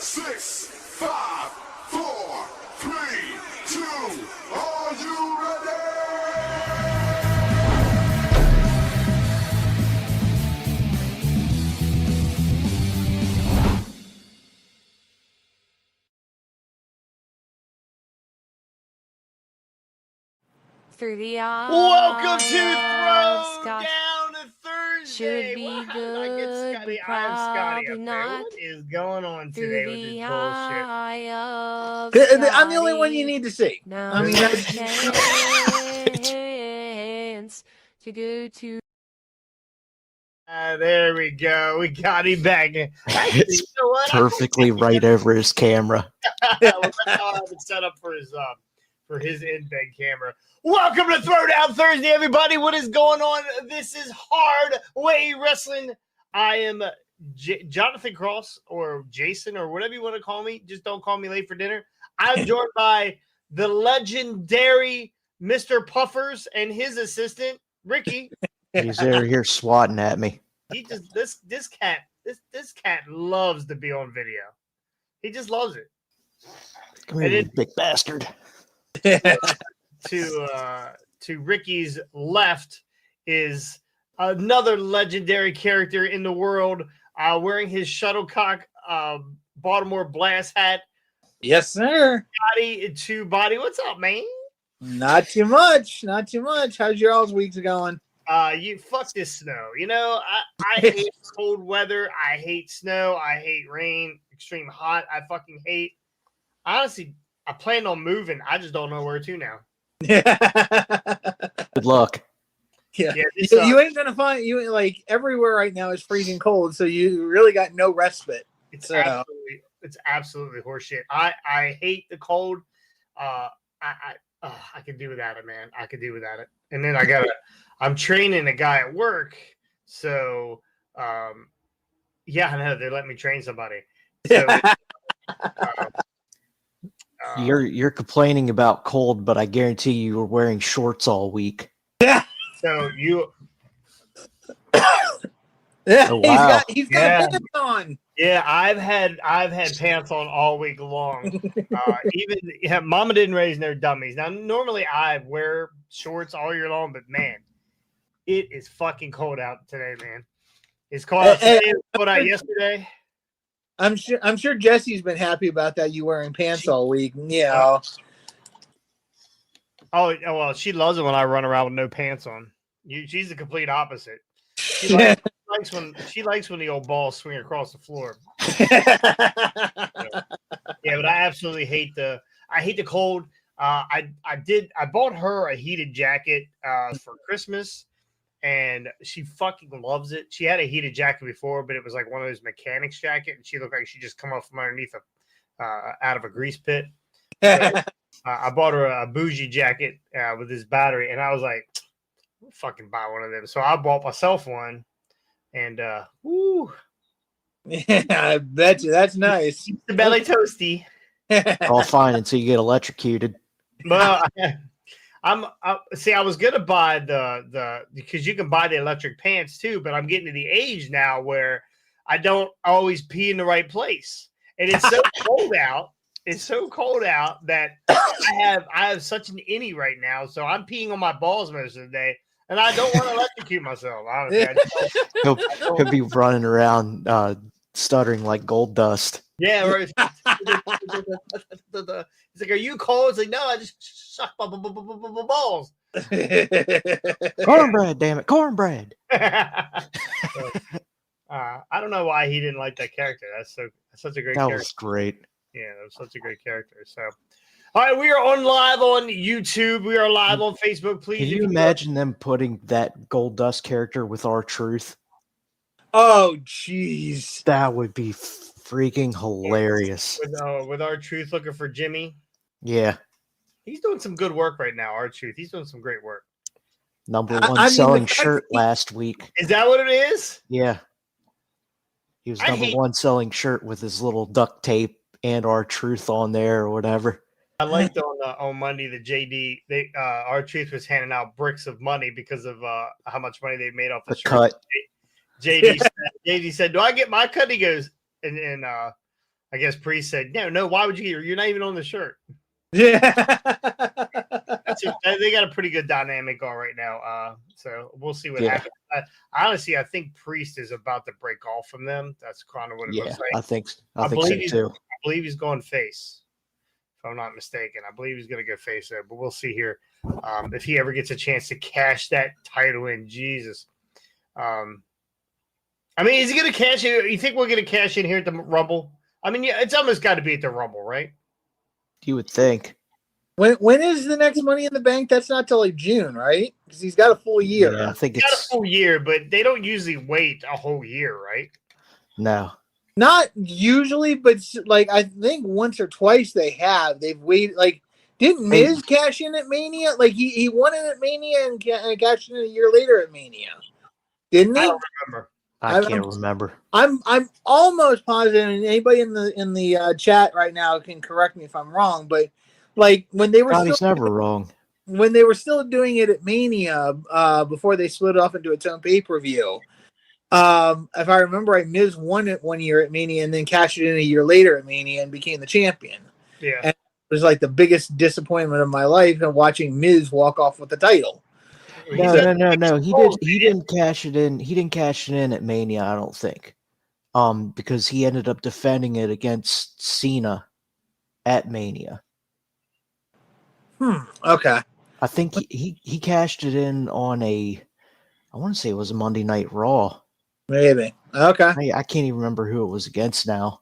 6, 5, 4, 3, 2. Are you ready? Through the eye. Welcome to Throwdown Thursday. Should be good, Scotty. but I'm Scotty probably up there. not. What is going on Through today with the this bullshit? eye of I'm the only one you need to see. Now I mean, that's chance to go to. There we go. We got him back. Actually, you know what? Perfectly right over his camera. Well, that's how I have it set up for his in-bed camera. Welcome to Throwdown Thursday, everybody. What is going on? This is Hard Way Wrestling. I am Jonathan Cross, or Jason, or whatever you want to call me. Just don't call me late for dinner. I'm joined by the legendary Mr. Puffers and his assistant, Ricky. He's over here swatting at me. He just this cat loves to be on video. He just loves it. Come here, you big bastard. To Ricky's left is another legendary character in the world, wearing his shuttlecock Baltimore Blast hat. Yes, sir. Body to body. What's up, man? Not too much. Not too much. How's your all's weeks going? You fuck this snow. You know, I hate cold weather. I hate snow. I hate rain. Extreme hot. I fucking hate. Honestly, I plan on moving. I just don't know where to now. Good luck. Yeah, you ain't gonna find like everywhere right now is freezing cold, so you really got no respite. It's absolutely horseshit. I hate the cold. I can do without it, man. I can do without it. And then I'm training a guy at work, so yeah, I know they let me train somebody. So. You're complaining about cold, but I guarantee you were wearing shorts all week. Yeah. So you. Yeah, oh, wow. He's got pants on. Yeah, I've had pants on all week long. Mama didn't raise no dummies. Now, normally I wear shorts all year long, but man, it is fucking cold out today, man. It's cold out today. It was cold out yesterday. I'm sure Jesse's been happy about that. You wearing pants all week, yeah. Oh well, she loves it when I run around with no pants on. She's the complete opposite. She likes when the old balls swing across the floor. Yeah, but I absolutely hate the cold. I bought her a heated jacket for Christmas. And she fucking loves it. She had a heated jacket before, but it was like one of those mechanics jacket, and she looked like she just come up from underneath out of a grease pit. So, I bought her a bougie jacket with this battery, and I was like, I'll fucking buy one of them. So I bought myself one, and woo. Yeah, I bet you that's nice. Keeps the belly toasty. All fine until you get electrocuted. Well, I was gonna buy the because you can buy the electric pants too, but I'm getting to the age now where I don't always pee in the right place, and it's so cold out. It's so cold out that I have such an innie right now, so I'm peeing on my balls most of the day, and I don't want to electrocute myself. Honestly, He'll be running around stuttering like gold dust. Yeah, right. It's like, are you cold? It's like, no, I just suck my balls. Cornbread, damn it, cornbread. I don't know why he didn't like that character. That's such a great character. That was great. Yeah, that was such a great character. So, all right, we are live on YouTube. We are live on Facebook. Please, can you imagine them putting that gold dust character with R-Truth? Oh, jeez, that would be freaking hilarious. With R-Truth looking for Jimmy. Yeah, he's doing some good work right now. R-Truth, he's doing some great work. Number one selling shirt last week. Is that what it is? Yeah, he was number one selling shirt with his little duct tape and R-Truth on there or whatever. I liked on Monday the JD R-Truth was handing out bricks of money because of how much money they made off the shirt. Cut. JD said, "Do I get my cut?" He goes, and I guess Priest said, no, why would you? You're not even on the shirt. Yeah. They got a pretty good dynamic going right now. So we'll see what happens. Honestly, I think Priest is about to break off from them. That's kind of what it looks like. I think so too. I believe he's going face, if I'm not mistaken. I believe he's going to go face there, but we'll see here if he ever gets a chance to cash that title in. Jesus. I mean, is he going to cash it? You think we're going to cash in here at the Rumble? I mean, yeah, it's almost got to be at the Rumble, right? You would think. When is the next Money in the Bank? That's not till like June, right? Because he's got a full year. Yeah, I think he's got a full year, but they don't usually wait a whole year, right? No. Not usually, but like I think once or twice they've waited. Like, didn't Miz cash in at Mania? Like he won it at Mania and cashed in a year later at Mania, didn't he? I don't remember. I can't remember. I'm almost positive, and anybody in the chat right now can correct me if I'm wrong, but like when they were never wrong. When they were still doing it at Mania, before they split it off into its own pay-per-view. If I remember right, Miz won it 1 year at Mania and then cashed it in a year later at Mania and became the champion. Yeah. And it was like the biggest disappointment of my life and watching Miz walk off with the title. No. He didn't cash it in. He didn't cash it in at Mania, I don't think. Because he ended up defending it against Cena at Mania. Okay. I think he cashed it in on I want to say it was a Monday Night Raw. Maybe. Okay. I can't even remember who it was against now.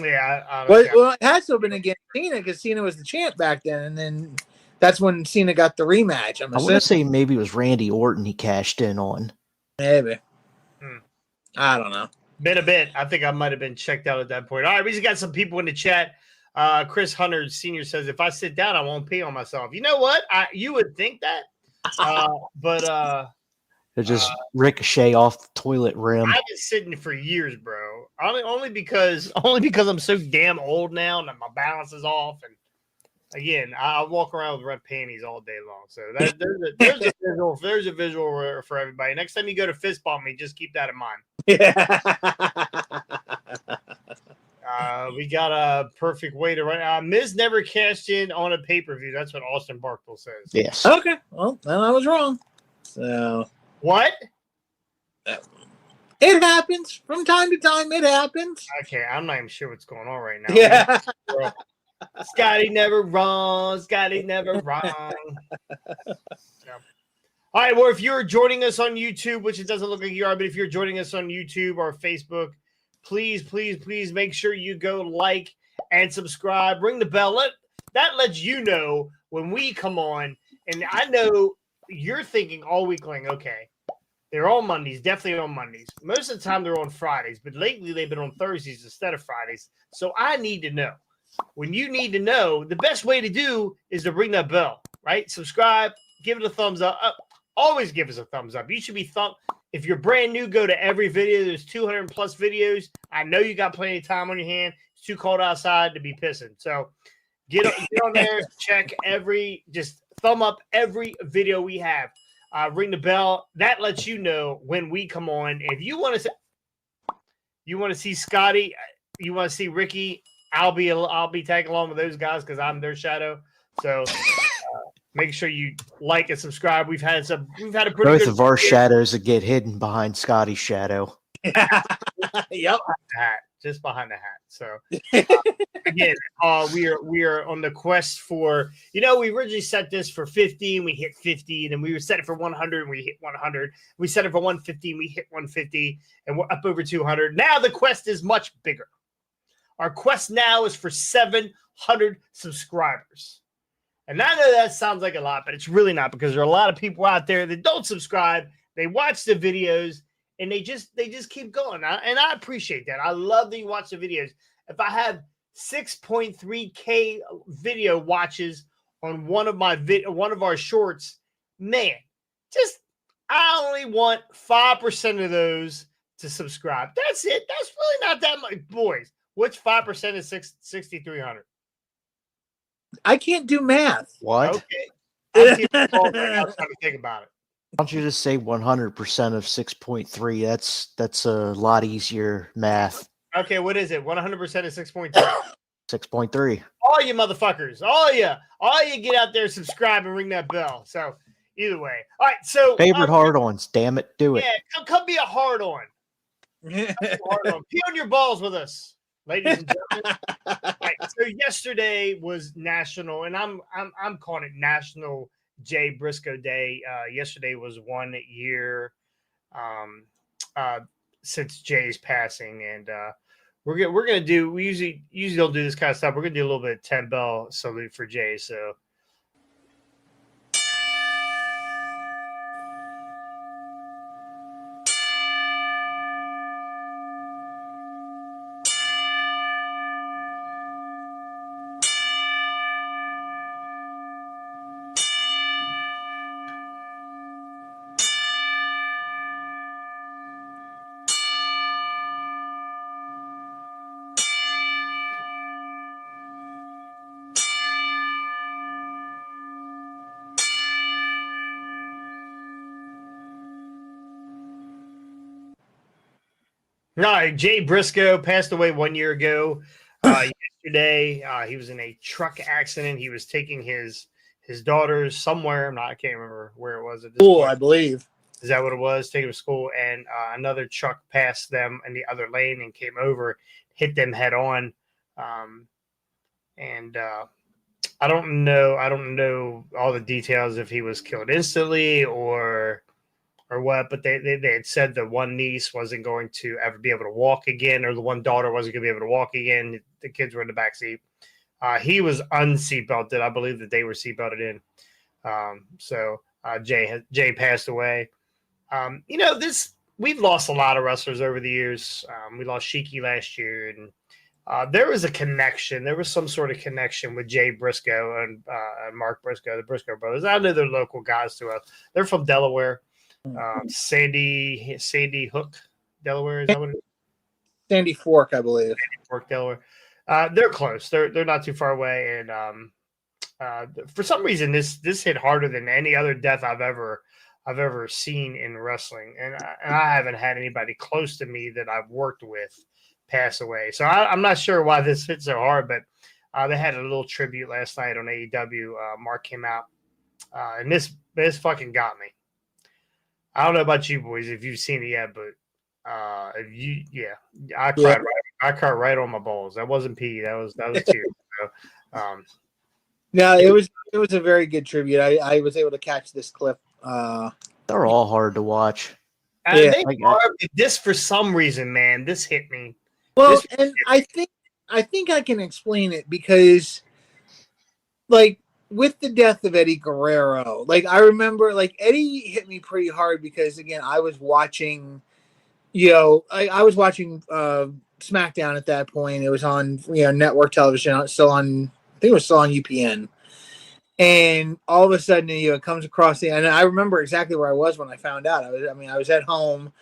Yeah. Well, it has to have been against Cena because Cena was the champ back then, and then that's when Cena got the rematch. I want to say maybe it was Randy Orton he cashed in on. Maybe. I don't know. Been a bit. I think I might have been checked out at that point. All right, we just got some people in the chat. Chris Hunter Sr. says, if I sit down, I won't pee on myself. You know what? You would think that. But it just ricochet off the toilet rim. I've been sitting for years, bro. Only because I'm so damn old now and my balance is off. And again, I walk around with red panties all day long. So there's a visual for everybody. Next time you go to fist bump me, just keep that in mind. Yeah. We got a perfect way to run. Miz never cashed in on a pay-per-view. That's what Austin Barkle says. Yes. Okay. Well, then I was wrong. So what? It happens from time to time. It happens. Okay, I'm not even sure what's going on right now. Yeah. Scotty never wrong. Scotty never wrong. All right. Well, if you're joining us on YouTube, which it doesn't look like you are, but if you're joining us on YouTube or Facebook, please make sure you go like and subscribe. Ring the bell. That lets you know when we come on. And I know you're thinking all week long, okay, they're on Mondays, definitely on Mondays. Most of the time they're on Fridays, but lately they've been on Thursdays instead of Fridays. So I need to know. When you need to know, the best way to do is to ring that bell, right? Subscribe, give it a thumbs up. Always give us a thumbs up. You should be if you're brand new, go to every video. There's 200 plus videos. I know you got plenty of time on your hand. It's too cold outside to be pissing. So get on there, check just thumb up every video we have. Ring the bell. That lets you know when we come on. If you want to see Scotty, you want to see Ricky, I'll be tagging along with those guys because I'm their shadow. So make sure you like and subscribe. We've had a pretty both good of our shadows that get hidden behind Scotty's shadow. Yep. Just behind the hat. So again, we are on the quest for, we originally set this for 50 and we hit 50, and then we were set it for 100 and we hit 100. We set it for 150 and we hit 150, and we're up over 200. Now the quest is much bigger. Our quest now is for 700 subscribers. And I know that sounds like a lot, but it's really not, because there are a lot of people out there that don't subscribe. They watch the videos and they just keep going. And I appreciate that. I love that you watch the videos. If I have 6.3K video watches on one of our shorts, man, I only want 5% of those to subscribe. That's it. That's really not that much, boys. Which 5% is 6,300? I can't do math. What? Okay. I'm trying to think about it. Why don't you just say 100% of 6.3? That's a lot easier math. Okay, what is it? 100% is 6.3. 6.3. All you motherfuckers, all you get out there, subscribe and ring that bell. So either way, all right. So Favorite hard-ons. Damn it, do it. yeah, come be a hard on. Pee on your balls with us, ladies and gentlemen. All right, so yesterday was national, and I'm calling it National Jay Briscoe Day. Yesterday was 1 year since Jay's passing, and we're gonna do. We usually don't do this kind of stuff. We're gonna do a little bit of 10 bell salute for Jay. So. All right, Jay Briscoe passed away 1 year ago. Yesterday, he was in a truck accident. He was taking his daughters somewhere. I can't remember where it was. At this Cool, point. I believe. Is that what it was? Taking them to school, and another truck passed them in the other lane and came over, hit them head on. And I don't know all the details if he was killed instantly or what, but they had said the one niece wasn't going to ever be able to walk again, or the one daughter wasn't going to be able to walk again. The kids were in the back seat. He was unseatbelted. I believe that they were seatbelted in. So Jay passed away. We've lost a lot of wrestlers over the years. We lost Sheiky last year, and there was a connection. There was some sort of connection with Jay Briscoe and Mark Briscoe, the Briscoe brothers. I know they're local guys to us. They're from Delaware. Sandy Hook, Delaware. Is that what it is? Sandy Fork, I believe. Sandy Fork, Delaware. They're close. They're not too far away. And for some reason, this hit harder than any other death I've ever seen in wrestling. And I haven't had anybody close to me that I've worked with pass away. So I'm not sure why this hit so hard, but they had a little tribute last night on AEW. Mark came out, and this fucking got me. I don't know about you boys if you've seen it yet, but I cried. I cried right on my balls. That wasn't pee. That was tears. So, no, it was a very good tribute. I was able to catch this clip. They're all hard to watch. This for some reason, man, this hit me. Well, and I think I can explain it because, like, with the death of Eddie Guerrero, like, I remember, like, Eddie hit me pretty hard because, again, I was watching, I was watching SmackDown at that point. It was on, network television, I think it was still on UPN. And all of a sudden, it comes across and I remember exactly where I was when I found out. I was at home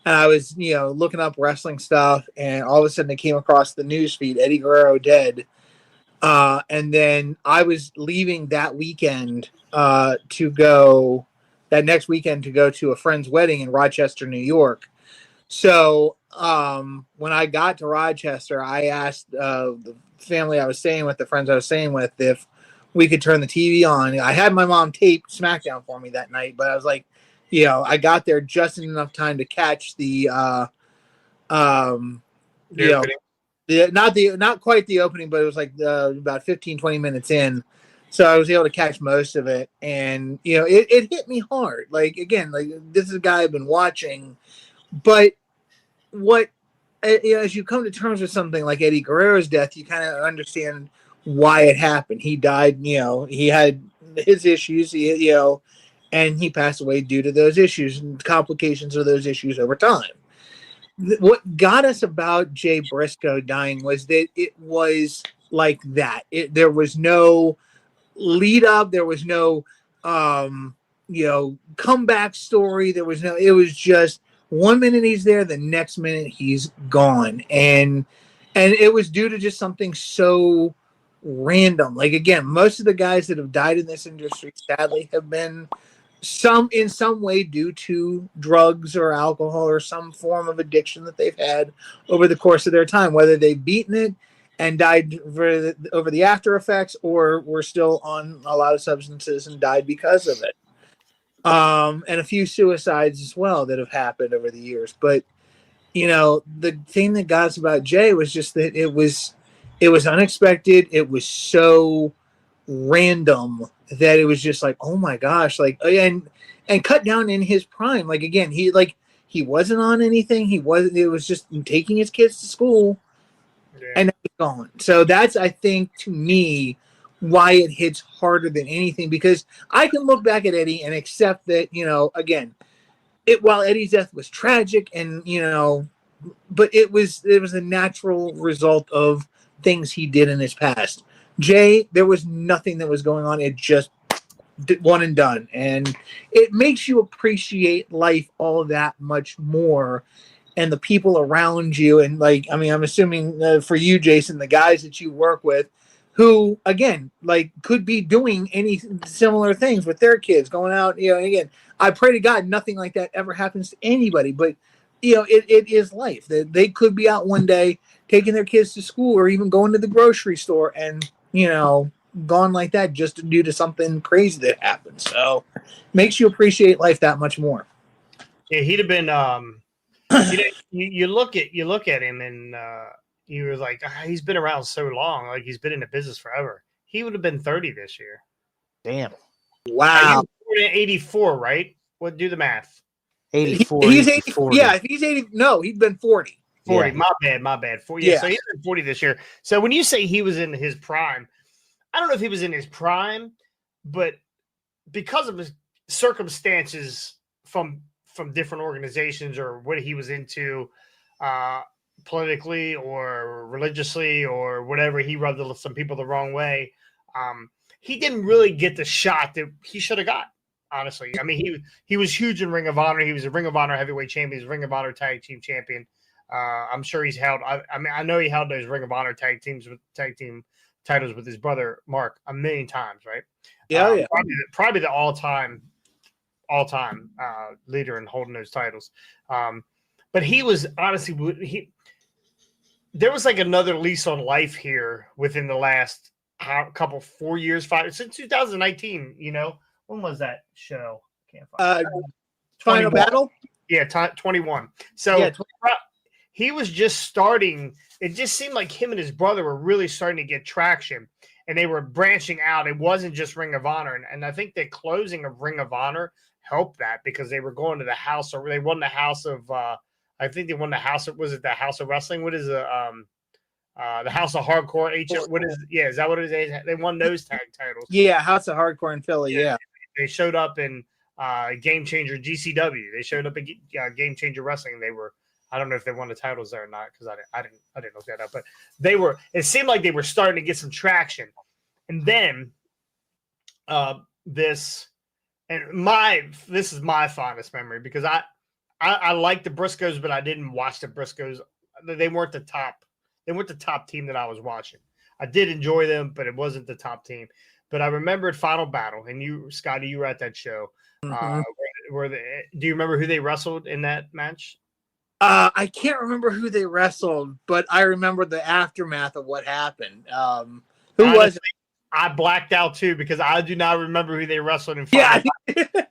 and I was, looking up wrestling stuff, and all of a sudden it came across the news feed, Eddie Guerrero dead. And then I was leaving that weekend that next weekend to go to a friend's wedding in Rochester, New York. So when I got to Rochester, I asked the family I was staying with, the friends I was staying with, if we could turn the TV on. I had my mom tape SmackDown for me that night, but I was like, I got there just in enough time to catch not quite the opening, but it was like about 15, 20 minutes in. So I was able to catch most of it. And, it hit me hard. Like, again, like, this is a guy I've been watching, but as you come to terms with something like Eddie Guerrero's death, you kind of understand why it happened. He died, he had his issues, and he passed away due to those issues and complications of those issues over time. What got us about Jay Briscoe dying was that it was like that. There was no lead up. There was no, comeback story. It was just 1 minute he's there, the next minute he's gone. And it was due to just something so random. Like, again, most of the guys that have died in this industry, sadly, have been in some way due to drugs or alcohol or some form of addiction that they've had over the course of their time, whether they've beaten it and died over the after effects, or were still on a lot of substances and died because of it. And a few suicides as well that have happened over the years. But the thing that got us about Jay was just that it was unexpected. It was so random that it was just like, oh my gosh, like, and cut down in his prime. Like, again, he wasn't on anything. It was just taking his kids to school and gone. So that's, I think, to me, why it hits harder than anything, because I can look back at Eddie and accept that, again, while Eddie's death was tragic and, but it was a natural result of things he did in his past. Jay, there was nothing that was going on. It just one and done. And it makes you appreciate life all that much more and the people around you. And I'm assuming for you, Jason, the guys that you work with who, again, could be doing any similar things with their kids going out, and again, I pray to God nothing like that ever happens to anybody, but it is life. They could be out one day taking their kids to school or even going to the grocery store and, gone like that just due to something crazy that happened. So makes you appreciate life that much more. Yeah, he'd have been you look at him and you were like, he's been around so long, like he's been in the business forever. He would have been 30 this year. Damn. Wow. He was born in 84, right? What, do the math? 84. He's 84. Yeah, if he's 80, no, he'd been 40. 40. Yeah. My bad. 40. Yeah. So he's been 40 this year. So when you say he was in his prime, I don't know if he was in his prime, but because of his circumstances from different organizations or what he was into politically or religiously or whatever, he rubbed some people the wrong way. He didn't really get the shot that he should have got, honestly. I mean, he was huge in Ring of Honor. He was a Ring of Honor heavyweight champion. He was Ring of Honor tag team champion. I'm sure he's held. I know he held those Ring of Honor tag team titles with his brother Mark a million times, right? Yeah. Probably the all-time leader in holding those titles. But he was honestly there was another lease on life here within the last couple 4 years, since 2019. When was that show? Can't find Final Battle. Yeah, 21. So he was just starting. It just seemed like him and his brother were really starting to get traction, and they were branching out. It wasn't just Ring of Honor, and I think the closing of Ring of Honor helped that because they were going to the house, or they won the house of. I think they won the house of. Was it the House of Wrestling? What is the House of Hardcore? What is? Yeah, is that what it is? They won those tag titles. Yeah, House of Hardcore in Philly. Yeah. They showed up in Game Changer GCW. They showed up in Game Changer Wrestling. They were. I don't know if they won the titles there or not because I didn't look that up. But they were. It seemed like they were starting to get some traction, and then this is my fondest memory because I liked the Briscoes, but I didn't watch the Briscoes. They weren't the top. They weren't the top team that I was watching. I did enjoy them, but it wasn't the top team. But I remembered Final Battle, and you, Scotty, you were at that show. Mm-hmm. Do you remember who they wrestled in that match? I can't remember who they wrestled, but I remember the aftermath of what happened. Who was it? I blacked out too because I do not remember who they wrestled in. Final Battle.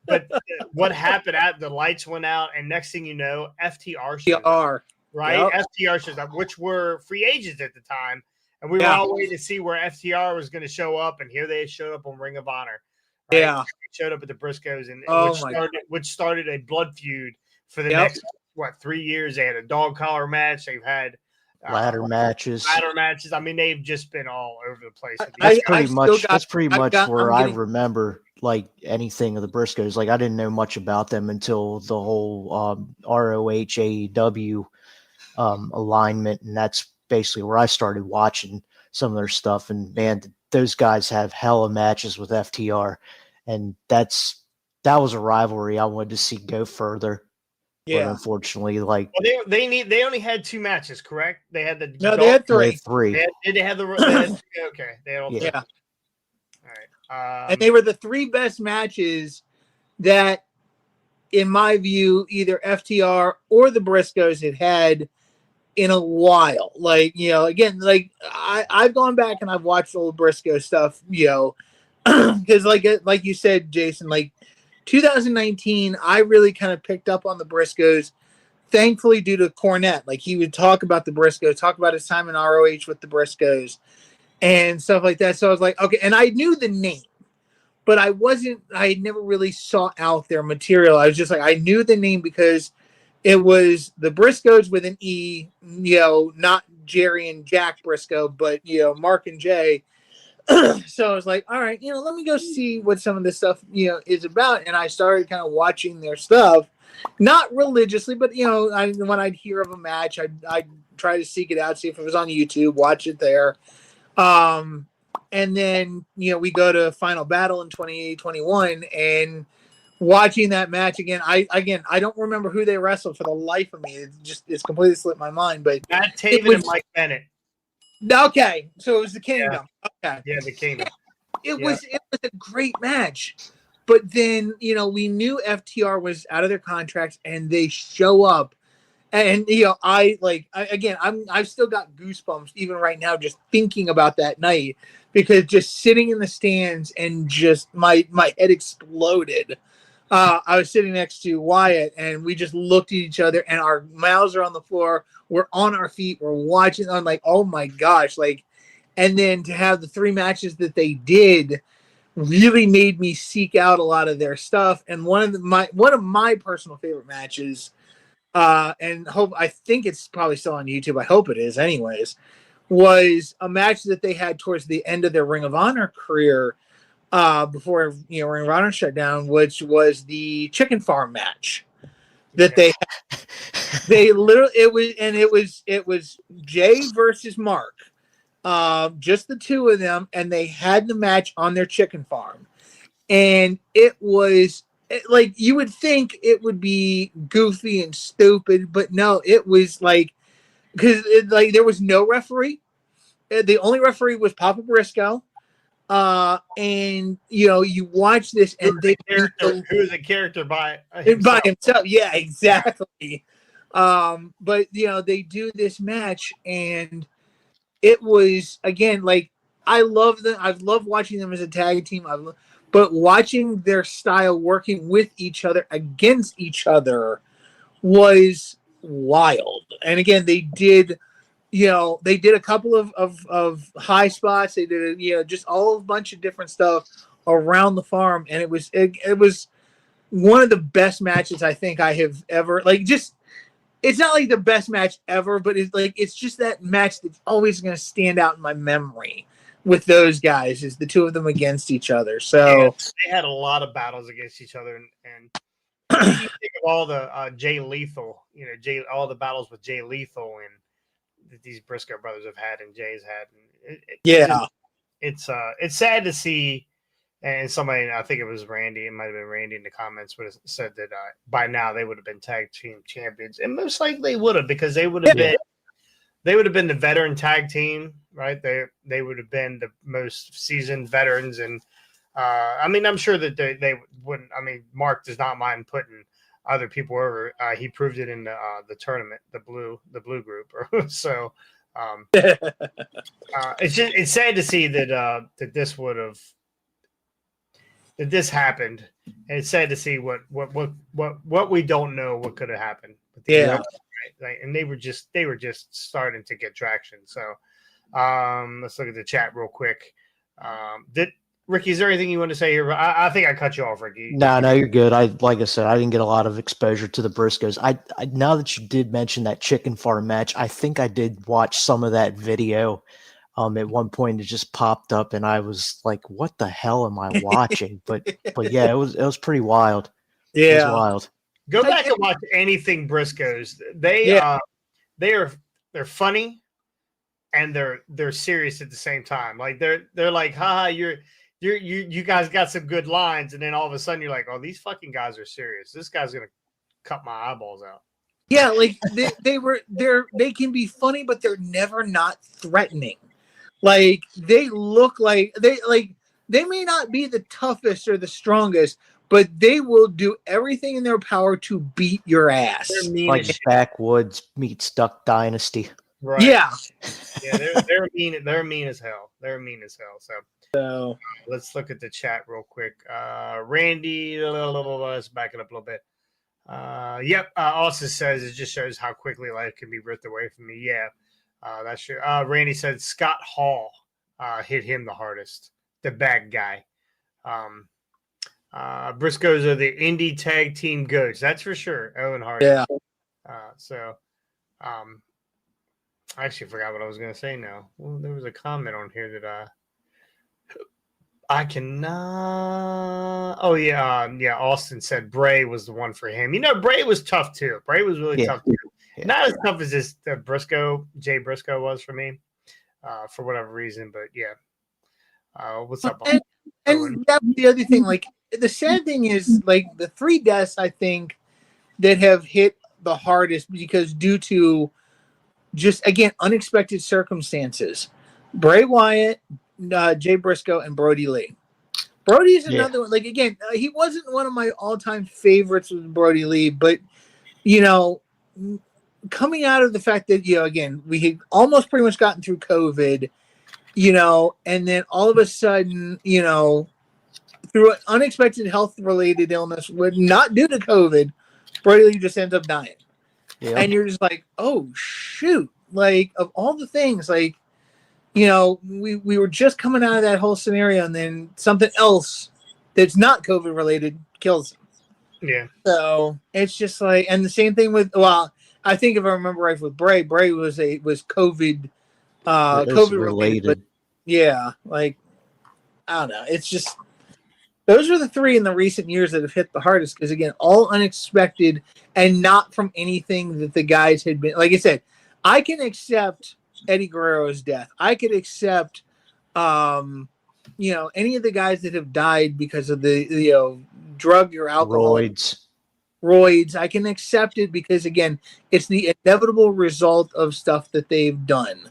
But what happened? The lights went out, and next thing you know, FTR showed up, right? Yep. FTR shows up, which were free agents at the time, and we were all waiting to see where FTR was going to show up, and here they showed up on Ring of Honor. Right? Yeah, they showed up at the Briscoes, and which started a blood feud for the next 3 years. They had a dog collar match. They've had ladder matches. I mean, they've just been all over the place. That's pretty much where I remember anything of the Briscoes. I didn't know much about them until the whole ROH AEW alignment, and that's basically where I started watching some of their stuff. And man, those guys have hella matches with FTR, and that was a rivalry I wanted to see go further. Yeah, but unfortunately, they only had 2 matches, correct? They had they had 3. Did they have the okay? They had all 3. Yeah. All right. And they were the 3 best matches that, in my view, either FTR or the Briscoes had in a while. Like, again, like I've gone back and I've watched old Briscoe stuff, because like you said, Jason, like 2019, I really kind of picked up on the Briscoes, thankfully due to Cornette. Like, he would talk about the Briscoes, talk about his time in ROH with the Briscoes and stuff like that. So I was like, okay, and I knew the name, but I never really sought out their material. I was just like, I knew the name because it was the Briscoes with an E, not Jerry and Jack Briscoe, but, Mark and Jay. So I was like, all right, let me go see what some of this stuff, is about. And I started kind of watching their stuff, not religiously, but, when I'd hear of a match, I'd try to seek it out, see if it was on YouTube, watch it there. And then, we go to Final Battle in 2021 and watching that match again. I don't remember who they wrestled for the life of me. It's completely slipped my mind, but Matt Taven and Mike Bennett. Okay, so it was the Kingdom. Yeah. Okay, Yeah, the Kingdom. it was a great match, but then we knew FTR was out of their contracts, and they show up, and I've still got goosebumps even right now just thinking about that night, because just sitting in the stands and just my head exploded. I was sitting next to Wyatt, and we just looked at each other, and our mouths are on the floor. We're on our feet. We're watching. I'm like, oh my gosh! Like, and then to have the 3 matches that they did really made me seek out a lot of their stuff. And one of my personal favorite matches, and I think it's probably still on YouTube. I hope it is, anyways. Was a match that they had towards the end of their Ring of Honor career. Before Ring of Honor shut down, which was the chicken farm match that they literally it was Jay versus Mark, just the two of them, and they had the match on their chicken farm, and it was like, you would think it would be goofy and stupid, but no, it was like, because there was no referee. The only referee was Papa Briscoe. And you watch this, and who's a character by himself. Yeah, exactly. But they do this match, and it was, again, like, I love them. I've loved watching them as a tag team. But watching their style working with each other against each other was wild. And again, they did a couple of high spots. They did, just a bunch of different stuff around the farm. And it was one of the best matches I think I have ever, it's not like the best match ever, but it's just that match that's always going to stand out in my memory with those guys, is the two of them against each other. So they had a lot of battles against each other, and you think of all the Jay Lethal, all the battles with Jay Lethal and that these Briscoe brothers have had and Jay's had. And it's sad to see. And somebody, I think it was Randy, it might have been Randy in the comments, would have said that by now they would have been tag team champions, and most likely they would have, because they would have been the veteran tag team, right? They would have been the most seasoned veterans, and I'm sure that they wouldn't. Mark does not mind putting other people over. He proved it in the tournament, the blue group. So it's sad to see that that this happened, and it's sad to see what we don't know what could have happened. And they were just starting to get traction. So let's look at the chat real quick. Ricky, is there anything you want to say here? I think I cut you off, Ricky. No, you're good. Like I said, I didn't get a lot of exposure to the Briscoes. I now that you did mention that chicken farm match, I think I did watch some of that video. At one point it just popped up, and I was like, "What the hell am I watching?" but yeah, it was pretty wild. Yeah, it was wild. Go back and watch anything Briscoes. They're funny, and they're serious at the same time. Like they're like, haha, you guys got some good lines, and then all of a sudden you're like, oh, these fucking guys are serious. This guy's gonna cut my eyeballs out. Yeah, like they can be funny, but they're never not threatening. Like, they look like they may not be the toughest or the strongest, but they will do everything in their power to beat your ass. They're mean Like as shit. Backwoods meets Duck Dynasty. Right. Yeah. Yeah, they're mean. They're mean as hell. They're mean as hell. So let's look at the chat real quick. Randy, let's back it up a little bit. Yep. Austin says it just shows how quickly life can be ripped away from me. Yeah, that's true. Randy said Scott Hall hit him the hardest. The bad guy. Briscoes are the indie tag team goats. That's for sure. Owen Hardy. Yeah. I actually forgot what I was going to say now. Well, there was a comment on here that I cannot. Oh, yeah. Yeah. Austin said Bray was the one for him. You know, Bray was tough too. Bray was really tough too. Yeah. Not as tough as this Jay Briscoe was for me for whatever reason. But yeah. What's up? And that's the other thing. Like, the sad thing is, like, the 3 deaths, I think, that have hit the hardest because due to just, again, unexpected circumstances. Bray Wyatt, Jay Briscoe, and Brody Lee. Brody is another one. Like, again, he wasn't one of my all-time favorites with Brody Lee, but, you know, coming out of the fact that, you know, again, we had almost pretty much gotten through COVID, you know, and then all of a sudden, you know, through an unexpected health-related illness, not due to COVID, Brody Lee just ends up dying. Yep. And you're just like, oh, shoot. Like, of all the things, like, you know, we were just coming out of that whole scenario, and then something else that's not COVID related kills him. Yeah. So it's just like, and the same thing with, well, I think if I remember right with Bray was COVID, COVID related. But yeah, like, I don't know. It's just, those are the 3 in the recent years that have hit the hardest because, again, all unexpected and not from anything that the guys had been. Like I said, I can accept Eddie Guerrero's death. I could accept, you know, any of the guys that have died because of the, you know, drug or alcohol. Roids. I can accept it because, again, it's the inevitable result of stuff that they've done.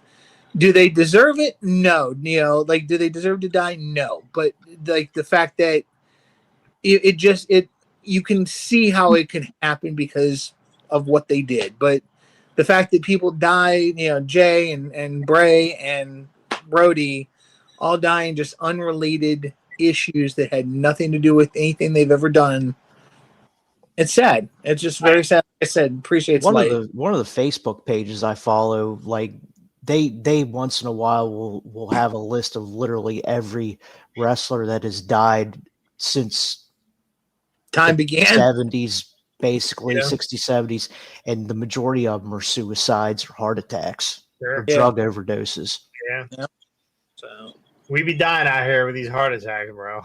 Do they deserve it? No. You know, like, do they deserve to die? No. But, like, the fact that you can see how it can happen because of what they did. But the fact that people die, you know, Jay and Bray and Brody all dying just unrelated issues that had nothing to do with anything they've ever done. It's sad. It's just very sad. Like I said, appreciates life. One of the Facebook pages I follow, like, they once in a while will have a list of literally every wrestler that has died since time began. 70s, basically 60s, 70s, and the majority of them are suicides or heart attacks or drug overdoses. Yeah. So we be dying out here with these heart attacks, bro.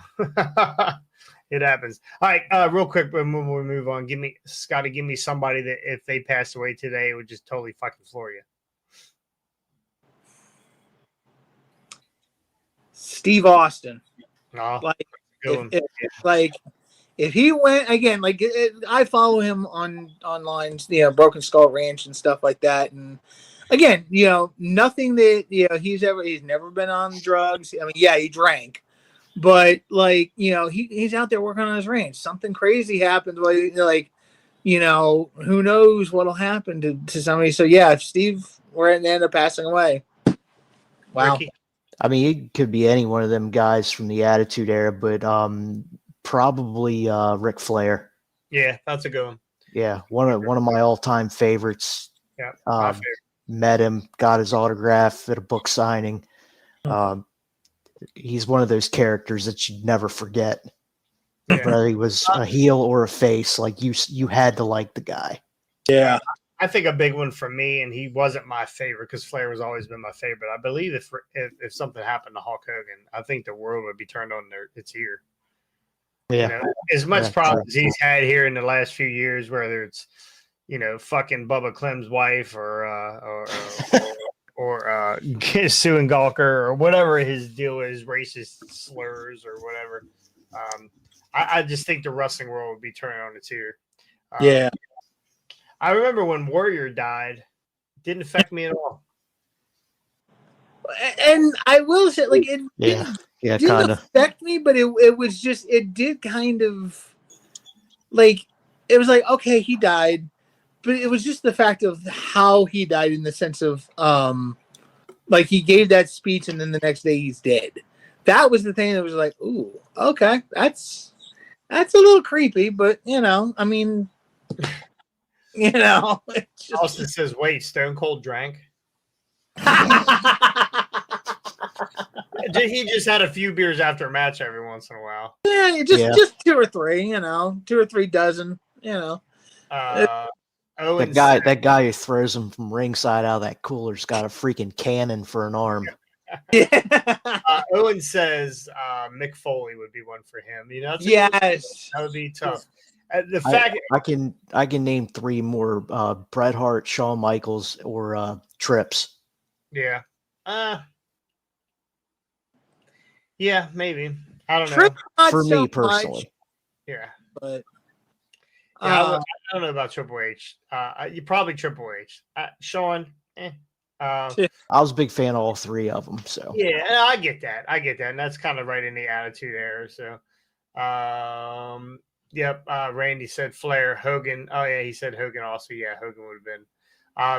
It happens. All right, real quick before we move on, Scotty, give me somebody that if they passed away today, it would just totally fucking floor you. Steve Austin. Oh, like, if he went again, like, I follow him online, you know, Broken Skull Ranch and stuff like that. And again, you know, nothing that, you know, he's never been on drugs. I mean, yeah, he drank, but, like, you know, he's out there working on his ranch. Something crazy happened. Like, you know, who knows what'll happen to somebody. So yeah, if Steve were to end up passing away. Wow. Ricky. I mean, it could be any one of them guys from the Attitude Era, but probably Ric Flair. Yeah, that's a good one. Yeah, one of my all-time favorites. Yeah, my favorite. Met him, got his autograph at a book signing. He's one of those characters that you'd never forget. Yeah. Whether he was a heel or a face, like you had to like the guy. Yeah. I think a big one for me, and he wasn't my favorite because Flair has always been my favorite. I believe if something happened to Hulk Hogan, I think the world would be turned on its ear. Yeah. You know, as much problems he's had here in the last few years, whether it's, you know, fucking Bubba Clem's wife or suing Gawker or whatever his deal is, racist slurs or whatever. I just think the wrestling world would be turning on its ear. Yeah. I remember when Warrior died, didn't affect me at all. And I will say, like, it didn't kind of affect me, but it was just, it did kind of like it was like, okay, he died, but it was just the fact of how he died in the sense of like he gave that speech and then the next day he's dead. That was the thing that was like, ooh, okay, that's a little creepy, but I mean, it's just... Austin says, "Wait, Stone Cold drank." He just had a few beers after a match every once in a while. Yeah, just 2 or 3, 2 or 3 dozen, Owen that guy who throws him from ringside out of that cooler's got a freaking cannon for an arm. Yeah. Owen says Mick Foley would be one for him. Yes, that would be tough. The fact I can name 3 more: Bret Hart, Shawn Michaels, or Trips. Yeah. Yeah, maybe. I don't know. For me personally. Yeah. But I don't know about Triple H. You probably Triple H. Shawn, I was a big fan of all 3 of them. So yeah, I get that, and that's kind of right in the attitude era. So, yep. Randy said Flair, Hogan. Oh yeah, he said Hogan also. Yeah, Hogan would have been.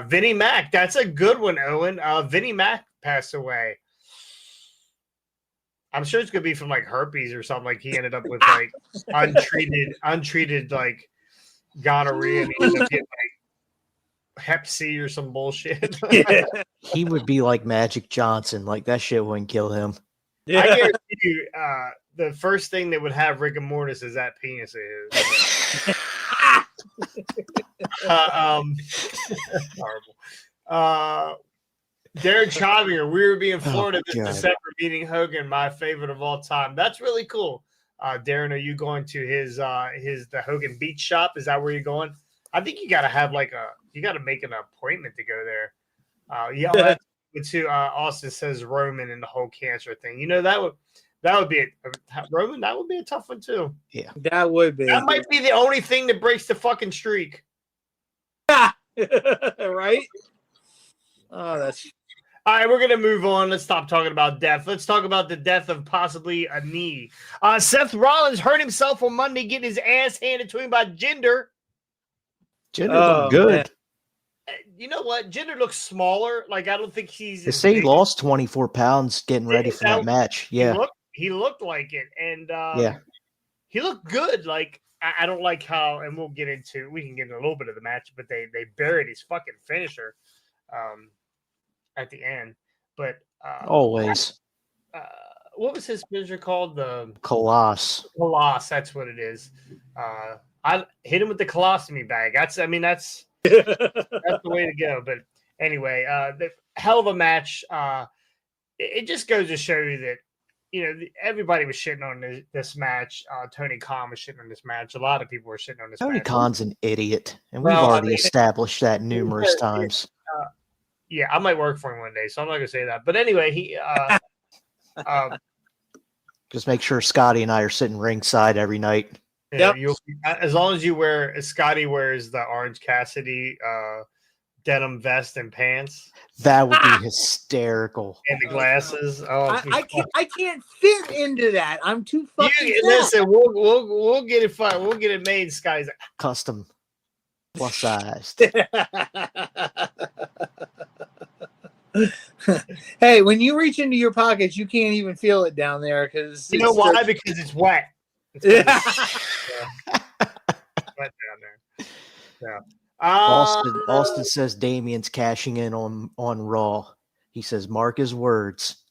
Vinnie Mac. That's a good one, Owen. Vinnie Mac passed away. I'm sure it's gonna be from like herpes or something. Like he ended up with like untreated like gonorrhea, and he ended up getting like Hep C or some bullshit. yeah. he would be like Magic Johnson. Like that shit wouldn't kill him. Yeah. I guarantee you, the first thing that would have rigor mortis is that penis of his. Horrible. Darren Chavier, we will be in Florida this December meeting Hogan, my favorite of all time. That's really cool. Darren, are you going to the Hogan Beach shop? Is that where you're going? I think you got to have you got to make an appointment to go there. Austin says Roman and the whole cancer thing. That would be Roman. That would be a tough one too. Yeah, that would be. That might be the only thing that breaks the fucking streak. Right? Oh, that's. All right, we're going to move on. Let's stop talking about death. Let's talk about the death of possibly a knee. Seth Rollins hurt himself on Monday getting his ass handed to him by Jinder. Jinder looked good. Man. You know what? Jinder looks smaller. Like, I don't think he's... They say he lost 24 pounds getting ready for that match. Yeah. He looked like it. And he looked good. Like, I don't like how... And we can get into a little bit of the match, but they buried his fucking finisher. At the end, but always. What was his finisher called? The Coloss. That's what it is. I hit him with the colostomy bag. That's the way to go. But anyway, the hell of a match. It just goes to show you that everybody was shitting on this match. Tony Khan was shitting on this match. A lot of people were shitting on this match. Tony Khan's an idiot, and we've already established that numerous times. Yeah, I might work for him one day, so I'm not gonna say that. But anyway, he just make sure Scotty and I are sitting ringside every night. Yeah, as long as Scotty wears the Orange Cassidy denim vest and pants. That would be hysterical. And the glasses. I can't fit into that. I'm too fucking. Listen, we'll get it fun. We'll get it made. Scotty's custom plus sized. Hey, when you reach into your pockets, you can't even feel it down there because you know why? Because it's wet. It's wet down there. Yeah. Austin says Damien's cashing in on Raw. He says, "Mark his words."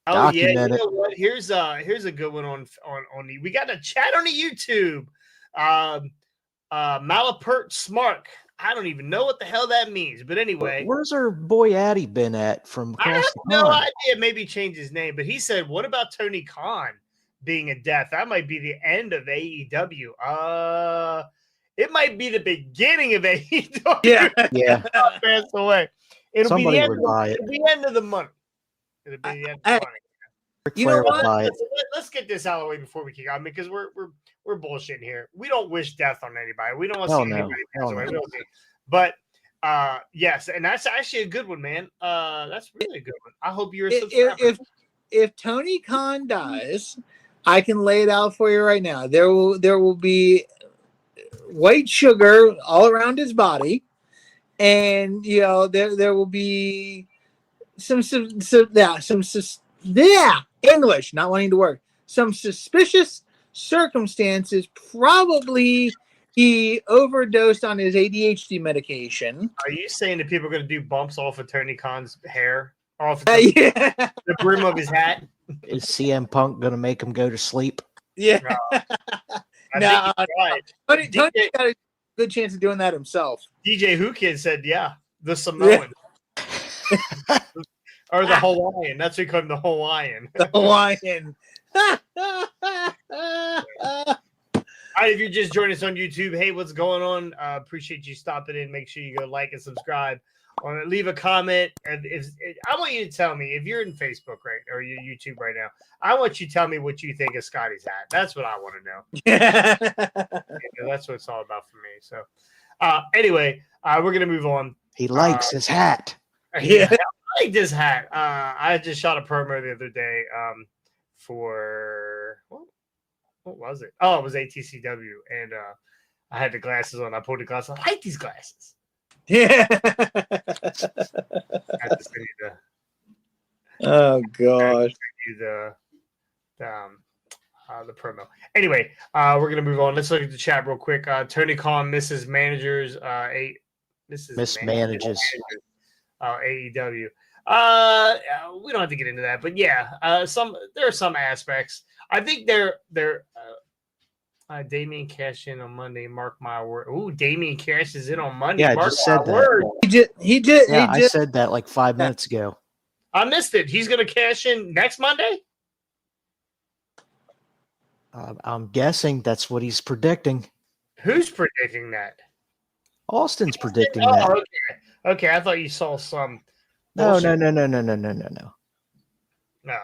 Oh yeah, you know what? Here's a good one on the. We got a chat on the YouTube. Malapert Smark. I don't even know what the hell that means, but anyway. Where's our boy Addy been at from across I have the no pond? idea. Maybe change his name, but he said, "What about Tony Khan being a death? That might be the end of AEW. It might be the beginning of AEW. Yeah. Pass away. It'll Somebody be the would buy it. It'll be the end of the month. It'll be the end of the month. You know what? Let's get this out of the way before we kick off because we're bullshitting here. We don't wish death on anybody. We don't want to see anybody pass away. But yes, and that's actually a good one, man. That's really a good one. I hope you're a subscriber. If Tony Khan dies, I can lay it out for you right now. There will be white sugar all around his body, and there will be some English not wanting to work. Some suspicious circumstances. Probably he overdosed on his ADHD medication. Are you saying that people are going to do bumps off of Tony Khan's hair, off Yeah. the brim of his hat? Is CM Punk going to make him go to sleep? Yeah. No. Tony's got a good chance of doing that himself. DJ Who Kid said, yeah, the Samoan. Yeah. Or the Hawaiian. That's what we call him, the Hawaiian. The Hawaiian. Right, if you're just joining us on YouTube, hey, what's going on? Appreciate you stopping in. Make sure you go like and subscribe. Or leave a comment. I want you to tell me if you're in Facebook or your YouTube right now. I want you to tell me what you think of Scotty's hat. That's what I want to know. Yeah, that's what it's all about for me. So, anyway, we're gonna move on. He likes his hat. Yeah, I like this hat. I just shot a promo the other day for what was it? Oh, it was ATCW, and I had the glasses on. I pulled the glasses. I like these glasses. Yeah. Oh gosh. The promo. Anyway, we're gonna move on. Let's look at the chat real quick. Tony Khan misses managers. Mismanages. AEW. We don't have to get into that, but yeah, there are some aspects. I think they're Damien cash in on Monday. Mark my word. Ooh, Damien cash is in on Monday. Yeah, I Mark just said that. word. He did. Yeah, I said that like 5 minutes ago. I missed it. He's gonna cash in next Monday. I'm guessing that's what he's predicting. Who's predicting that? Austin's predicting that. Okay. Okay, I thought you saw some. No. Okay.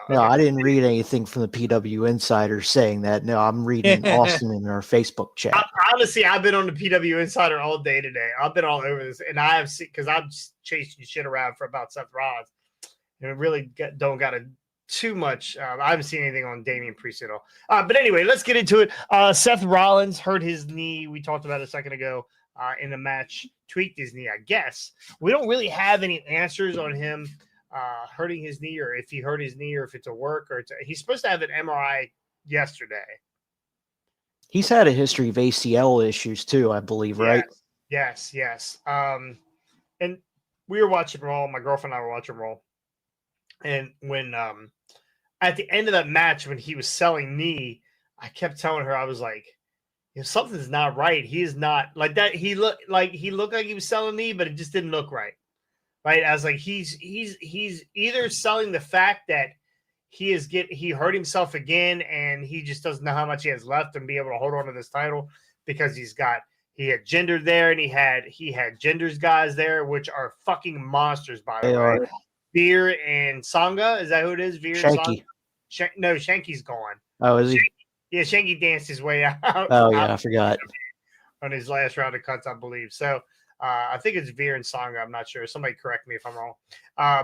No, I didn't read anything from the PW Insider saying that. No, I'm reading Austin in our Facebook chat. Honestly, I've been on the PW Insider all day today. I've been all over this, and I have seen because I'm chasing shit around for about Seth Rollins, and it really don't got too much. I haven't seen anything on Damian Priest at all. But anyway, let's get into it. Seth Rollins hurt his knee. We talked about it a second ago in the match. Tweaked his knee, I guess. We don't really have any answers on him hurting his knee, or if he hurt his knee, or if it's a work, or he's supposed to have an MRI yesterday. He's had a history of ACL issues too, I believe, right? Yes. And we were watching Raw. My girlfriend and I were watching Raw. And when at the end of that match, when he was selling knee, I kept telling her, I was like, if something's not right, he is not like that. He looked like he was selling knee, but it just didn't look right. Right. I was like, he's either selling the fact that he hurt himself again and he just doesn't know how much he has left and be able to hold on to this title because he had Gender there and he had Gender's guys there, which are fucking monsters, by the way. Veer and Sangha, is that who it is? Veer Shanky. And Sangha? No, Shanky's gone. Oh, is he? Shanky danced his way out. Oh yeah, I forgot. On his last round of cuts, I believe. So I think it's Veer and Sangha. I'm not sure. Somebody correct me if I'm wrong.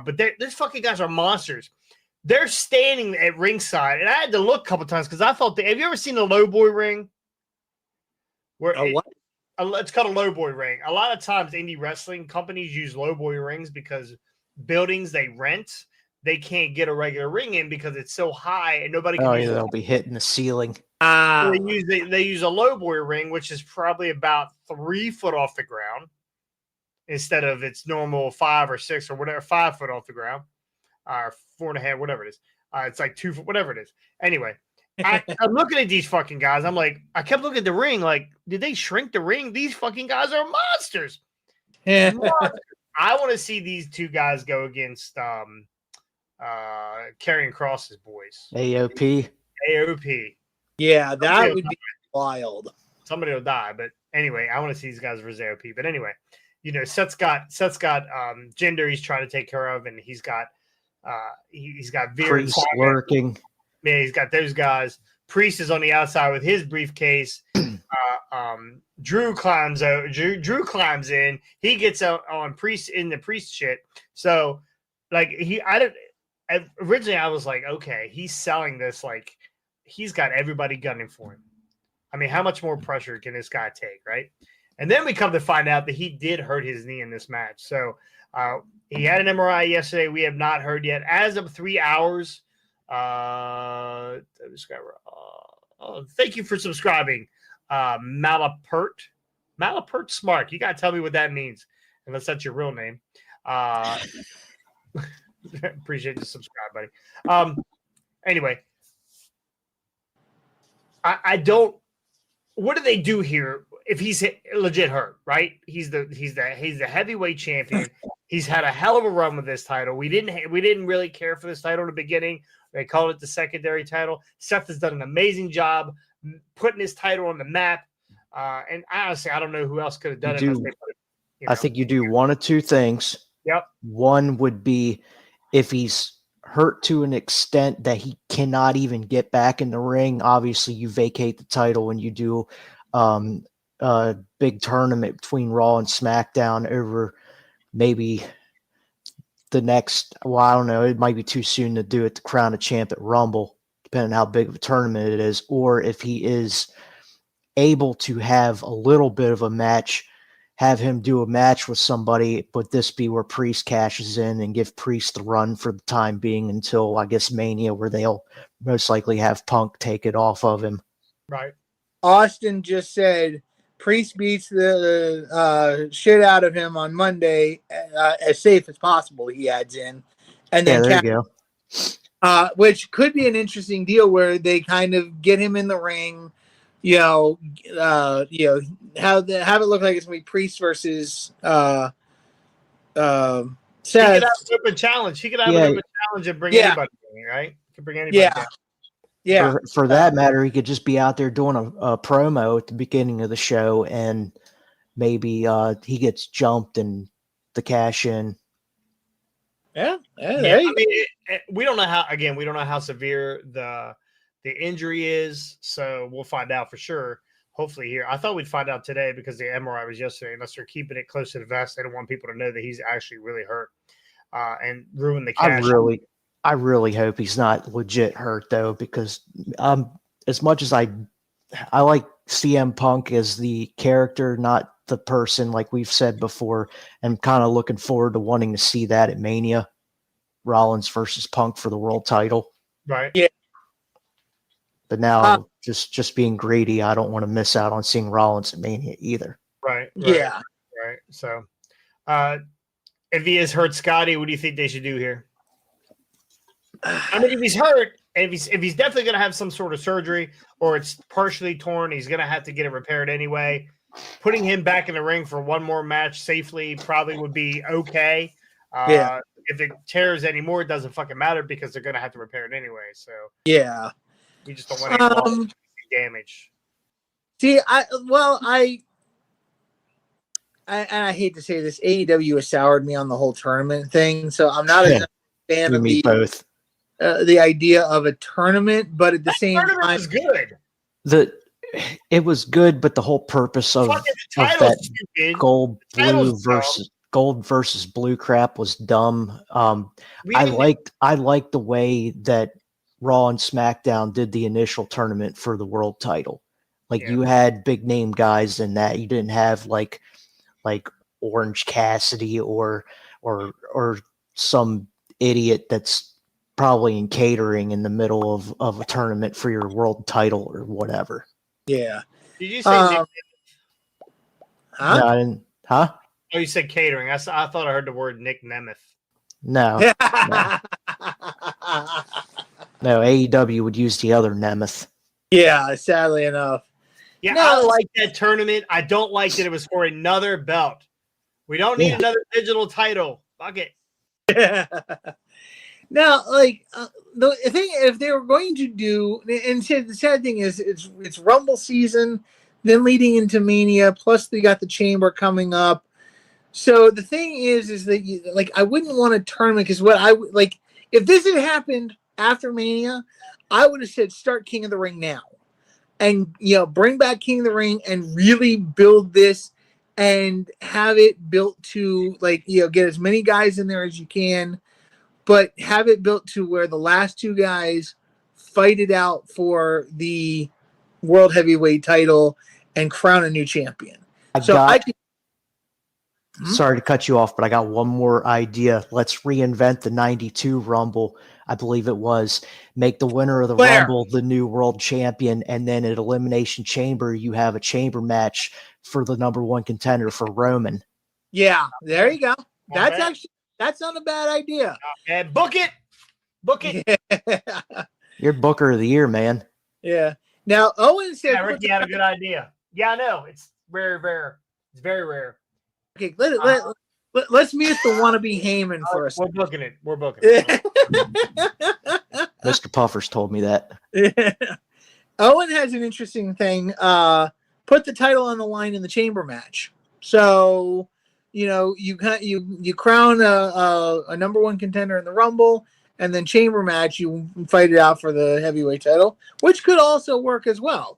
But these fucking guys are monsters. They're standing at ringside, and I had to look a couple times because I thought, have you ever seen a low boy ring? Where what? It's called a low boy ring. A lot of times, indie wrestling companies use low boy rings because buildings they rent, they can't get a regular ring in because it's so high and nobody can use they'll be hitting the ceiling. They use a low boy ring, which is probably about 3 foot off the ground instead of its normal 5 or 6 or whatever, 5 foot off the ground, or 4.5, whatever it is. It's like 2 foot, whatever it is. Anyway, I'm looking at these fucking guys. I'm like, I kept looking at the ring. Like, did they shrink the ring? These fucking guys are monsters. Yeah. I want to see these two guys go against Karrion Kross's boys. AOP. Yeah, that would be wild. Somebody will die, but anyway, I want to see these guys versus AOP. But anyway, Seth's got Gender he's trying to take care of, and he's got Veer Priest working. Yeah, he's got those guys. Priest is on the outside with his briefcase. Drew climbs in. He gets out on Priest in the Priest shit. So, like, originally I was like, okay, he's selling this like he's got everybody gunning for him. I mean, how much more pressure can this guy take, right? And then we come to find out that he did hurt his knee in this match. So he had an MRI yesterday. We have not heard yet. As of 3 hours, thank you for subscribing, Malapert Smart. You got to tell me what that means, unless that's your real name. Appreciate the subscribe, buddy. Anyway, I don't. What do they do here if he's legit hurt? Right? He's the heavyweight champion. He's had a hell of a run with this title. We didn't really care for this title in the beginning. They called it the secondary title. Seth has done an amazing job putting his title on the map. And honestly, I don't know who else could have done it. I think you do one of two things. Yep. One would be if he's hurt to an extent that he cannot even get back in the ring. Obviously, you vacate the title and you do a big tournament between Raw and SmackDown over maybe the next, well, I don't know, it might be too soon to do it to crown a champ at Rumble, depending on how big of a tournament it is, or if he is able to have a little bit of a match, have him do a match with somebody, but this be where Priest cashes in and give Priest the run for the time being until, I guess, Mania, where they'll most likely have Punk take it off of him. Right. Austin just said Priest beats the shit out of him on Monday, as safe as possible, he adds in. And then there you go. Which could be an interesting deal where they kind of get him in the ring, have it look like it's going to be Priest versus Seth. He could have an open challenge. He could have an open challenge and bring anybody in, right? He could bring anybody down. Yeah. For that matter, he could just be out there doing a promo at the beginning of the show, and maybe he gets jumped and the cash in. Yeah. I mean, we don't know how severe the injury is, so we'll find out for sure. Hopefully here. I thought we'd find out today because the MRI was yesterday, unless they're keeping it close to the vest. They don't want people to know that he's actually really hurt and ruin the cash. I really hope he's not legit hurt, though, because as much as I like CM Punk as the character, not the person, like we've said before, I'm kind of looking forward to wanting to see that at Mania, Rollins versus Punk for the world title. Right. Yeah. But now, just being greedy, I don't want to miss out on seeing Rollins at Mania either. Right. Yeah. Right. So, if he has hurt Scotty, what do you think they should do here? I mean, if he's hurt, if he's definitely going to have some sort of surgery, or it's partially torn, he's going to have to get it repaired anyway. Putting him back in the ring for one more match safely probably would be okay. If it tears anymore, it doesn't fucking matter because they're going to have to repair it anyway. So yeah, we just don't want any damage. See, I hate to say this, AEW has soured me on the whole tournament thing, so I'm not a fan of both. The idea of a tournament, but at the same time, was good. It was good, but the whole purpose of that gold versus blue crap was dumb. I liked the way that Raw and SmackDown did the initial tournament for the world title. You had big name guys in that. You didn't have like Orange Cassidy or some idiot that's probably in catering in the middle of a tournament for your world title or whatever. Yeah. Did you say Nick? Huh? No, I didn't. Huh? Oh, you said catering. I thought I heard the word Nick Nemeth. No. No, AEW would use the other Nemeth. Yeah, sadly enough. Yeah, I like that tournament. I don't like that it was for another belt. We don't need another digital title. Fuck it. Now, the thing, if they were going to do, and the sad thing is, it's Rumble season, then leading into Mania, plus they got the Chamber coming up. So the thing is that I wouldn't want a tournament because if this had happened after Mania, I would have said start King of the Ring now, and bring back King of the Ring and really build this and have it built to get as many guys in there as you can. But have it built to where the last two guys fight it out for the world heavyweight title and crown a new champion. Sorry to cut you off, but I got one more idea. Let's reinvent the 92 Rumble. I believe it was. Make the winner of the Rumble the new world champion, and then at Elimination Chamber, you have a chamber match for the number one contender for Roman. Yeah, there you go. That's not a bad idea. And book it. Yeah. You're Booker of the Year, man. Yeah. Now, Owen said... Yeah, Ricky had a good idea. Yeah, I know. It's very rare. It's very rare. Okay, let's mute the wannabe Heyman first. We're booking it. We're booking it. Mr. Puffers told me that. Owen has an interesting thing. Put the title on the line in the chamber match. So, you crown a number one contender in the Rumble, and then chamber match, you fight it out for the heavyweight title, which could also work as well.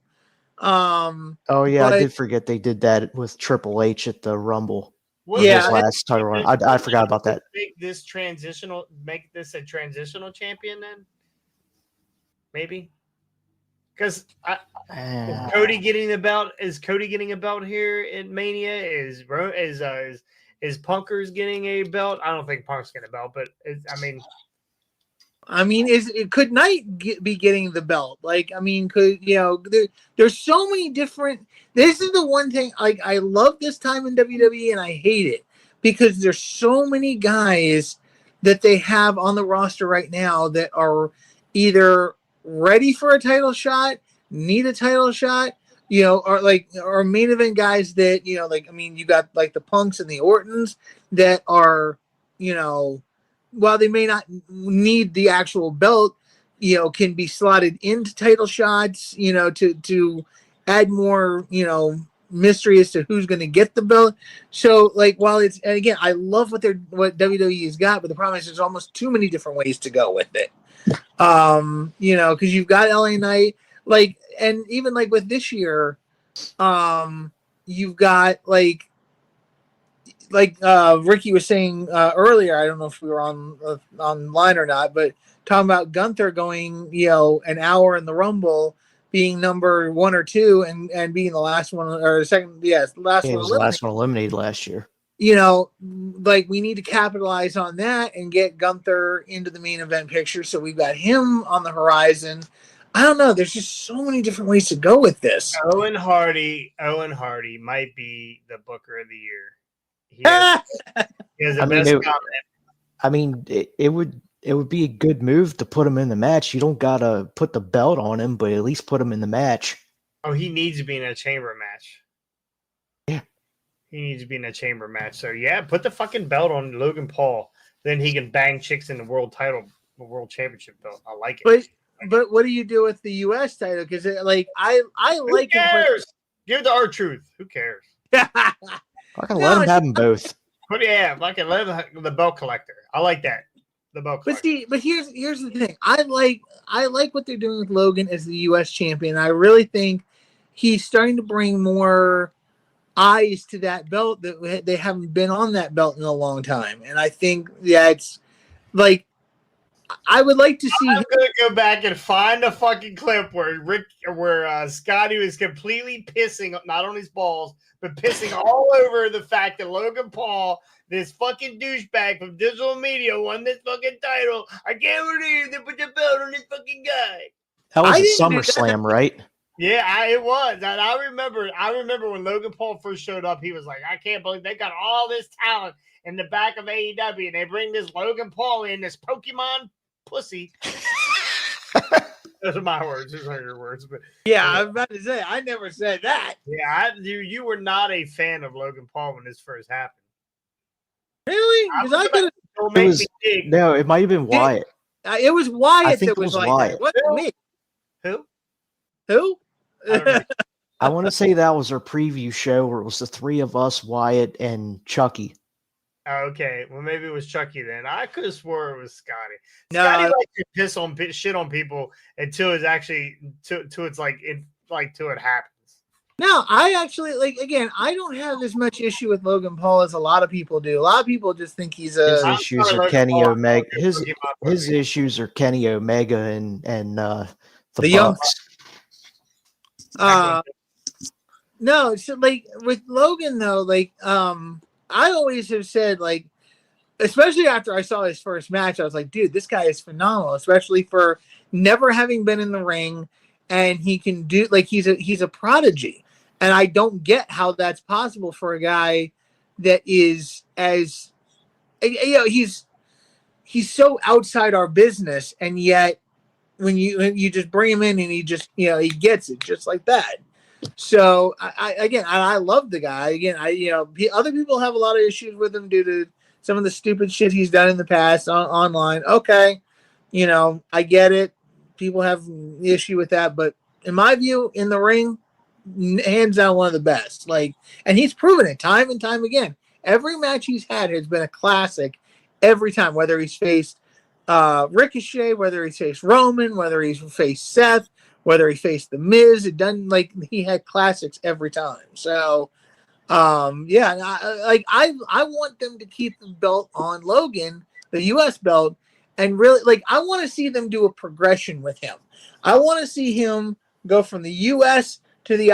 Oh yeah, I did forget they did that with Triple H at the Rumble. Yeah, last title run. I forgot about that. Make this a transitional champion then, maybe. Because is Cody getting a belt? Is Cody getting a belt here at Mania? Is Punkers getting a belt? I don't think Punk's getting a belt, but could Knight be getting the belt? There's so many different. This is the one thing. I love this time in WWE, and I hate it because there's so many guys that they have on the roster right now that are either ready for a title shot, need a title shot, or main event guys that you got like the Punks and the Ortons that are while they may not need the actual belt, can be slotted into title shots, to add more, mystery as to who's going to get the belt. So, while and again, I love what WWE has got, but the problem is there's almost too many different ways to go with it. Because you've got LA Knight, and even with this year, you've got Ricky was saying earlier, I don't know if we were online or not, but talking about Gunther going, an hour in the Rumble, being number 1 or 2, and being the last one or second, last one. He was the last one eliminated last year. We need to capitalize on that and get Gunther into the main event picture. So we've got him on the horizon. I don't know. There's just so many different ways to go with this. Owen Hardy might be the Booker of the Year. It would be a good move to put him in the match. You don't gotta put the belt on him, but at least put him in the match. Oh, he needs to be in a chamber match. Yeah, he needs to be in a chamber match. So yeah, put the fucking belt on Logan Paul. Then he can bang chicks in the world championship belt. I like it. But what do you do with the U.S. title? Because I like. Who cares? Give the R-Truth. Who cares? I can let him have them both. But yeah, I can let him the belt collector. I like that. The belt collector. But here's the thing. I like what they're doing with Logan as the U.S. champion. I really think he's starting to bring more eyes to that belt that they haven't been on that belt in a long time. And I think it's I would like to see. I'm gonna go back and find the fucking clip where Scotty was completely pissing not on his balls, but pissing all over the fact that Logan Paul, this fucking douchebag from digital media, won this fucking title. I can't believe they put the belt on this fucking guy. That was a SummerSlam, right? Yeah, it was. And I remember when Logan Paul first showed up, he was like, I can't believe they got all this talent in the back of AEW, and they bring this Logan Paul in, this Pokemon pussy. Those are my words. Those are your words. But yeah, I was about to say, I never said that. Yeah, you were not a fan of Logan Paul when this first happened. Really? No, it might have been Wyatt. It was Wyatt. I think it was Wyatt. What me? Who? I want to say that was our preview show where it was the three of us, Wyatt and Chucky. Okay, well maybe it was Chucky then. I could have swore it was Scotty. No, Scotty likes to piss on shit on people until it's actually till it happens. No, I actually again. I don't have as much issue with Logan Paul as a lot of people do. A lot of people just think he's a. His issues are Kenny Omega. His issues are Kenny Omega and the young. Bucks. No, so like with Logan though, like I always have said, like, especially after I saw his first match, I was like, dude, this guy is phenomenal, especially for never having been in the ring, and he can do, like, he's a prodigy, and I don't get how that's possible for a guy that is as, you know, he's so outside our business, and yet when you just bring him in and he just, you know, he gets it just like that. So I love the guy. Again, other people have a lot of issues with him due to some of the stupid shit he's done in the past online. Okay, you know, I get it. People have an issue with that, but in my view, in the ring, hands down one of the best. Like, and he's proven it time and time again. Every match he's had has been a classic every time, whether he's faced Ricochet, whether he's faced Roman, whether he's faced Seth, whether he faced the Miz. It doesn't, like, he had classics every time. So yeah, I want them to keep the belt on Logan, the US belt, and really, like, I want to see them do a progression with him. I want to see him go from the US to the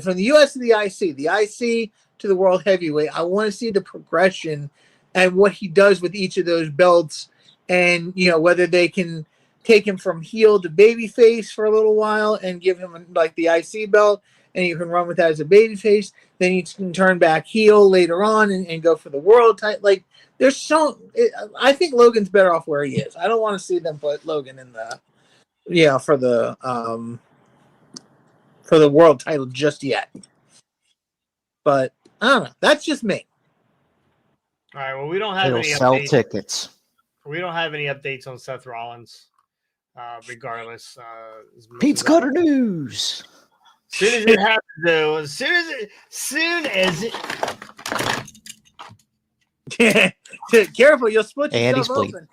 from the US to the IC to the World Heavyweight. I want to see the progression and what he does with each of those belts, and, you know, whether they can take him from heel to babyface for a little while and give him, like, the IC belt, and you can run with that as a babyface. Then you can turn back heel later on and go for the world title. Like, I think Logan's better off where he is. I don't want to see them put Logan in the, for the world title just yet. But I don't know. That's just me. All right. Well, we don't have It'll any sell updates. tickets. We don't have any updates on Seth Rollins. Regardless, Pete's Cutter News. As soon as it happens, though, as soon as it. Careful, you'll split And yourself he's Man,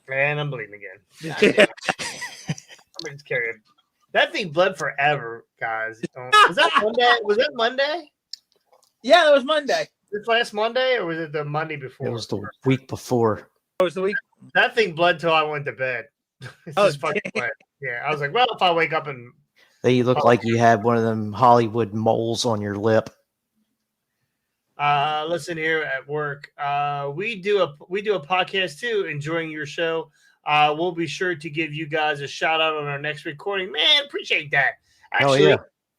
open. I'm bleeding again. I'm gonna just carry it. That thing bled forever, guys. Was that Monday? Was that Monday? Yeah, that was Monday. This last Monday, or was it the Monday before? It was the week before. It was the week. That thing bled till I went to bed. It's just fucking bled. Yeah, I was like, well, if I wake up and You look like you had one of them Hollywood moles on your lip. listen here at work, we do a podcast too, enjoying your show. We'll be sure to give you guys a shout out on our next recording. Man, appreciate that. Actually,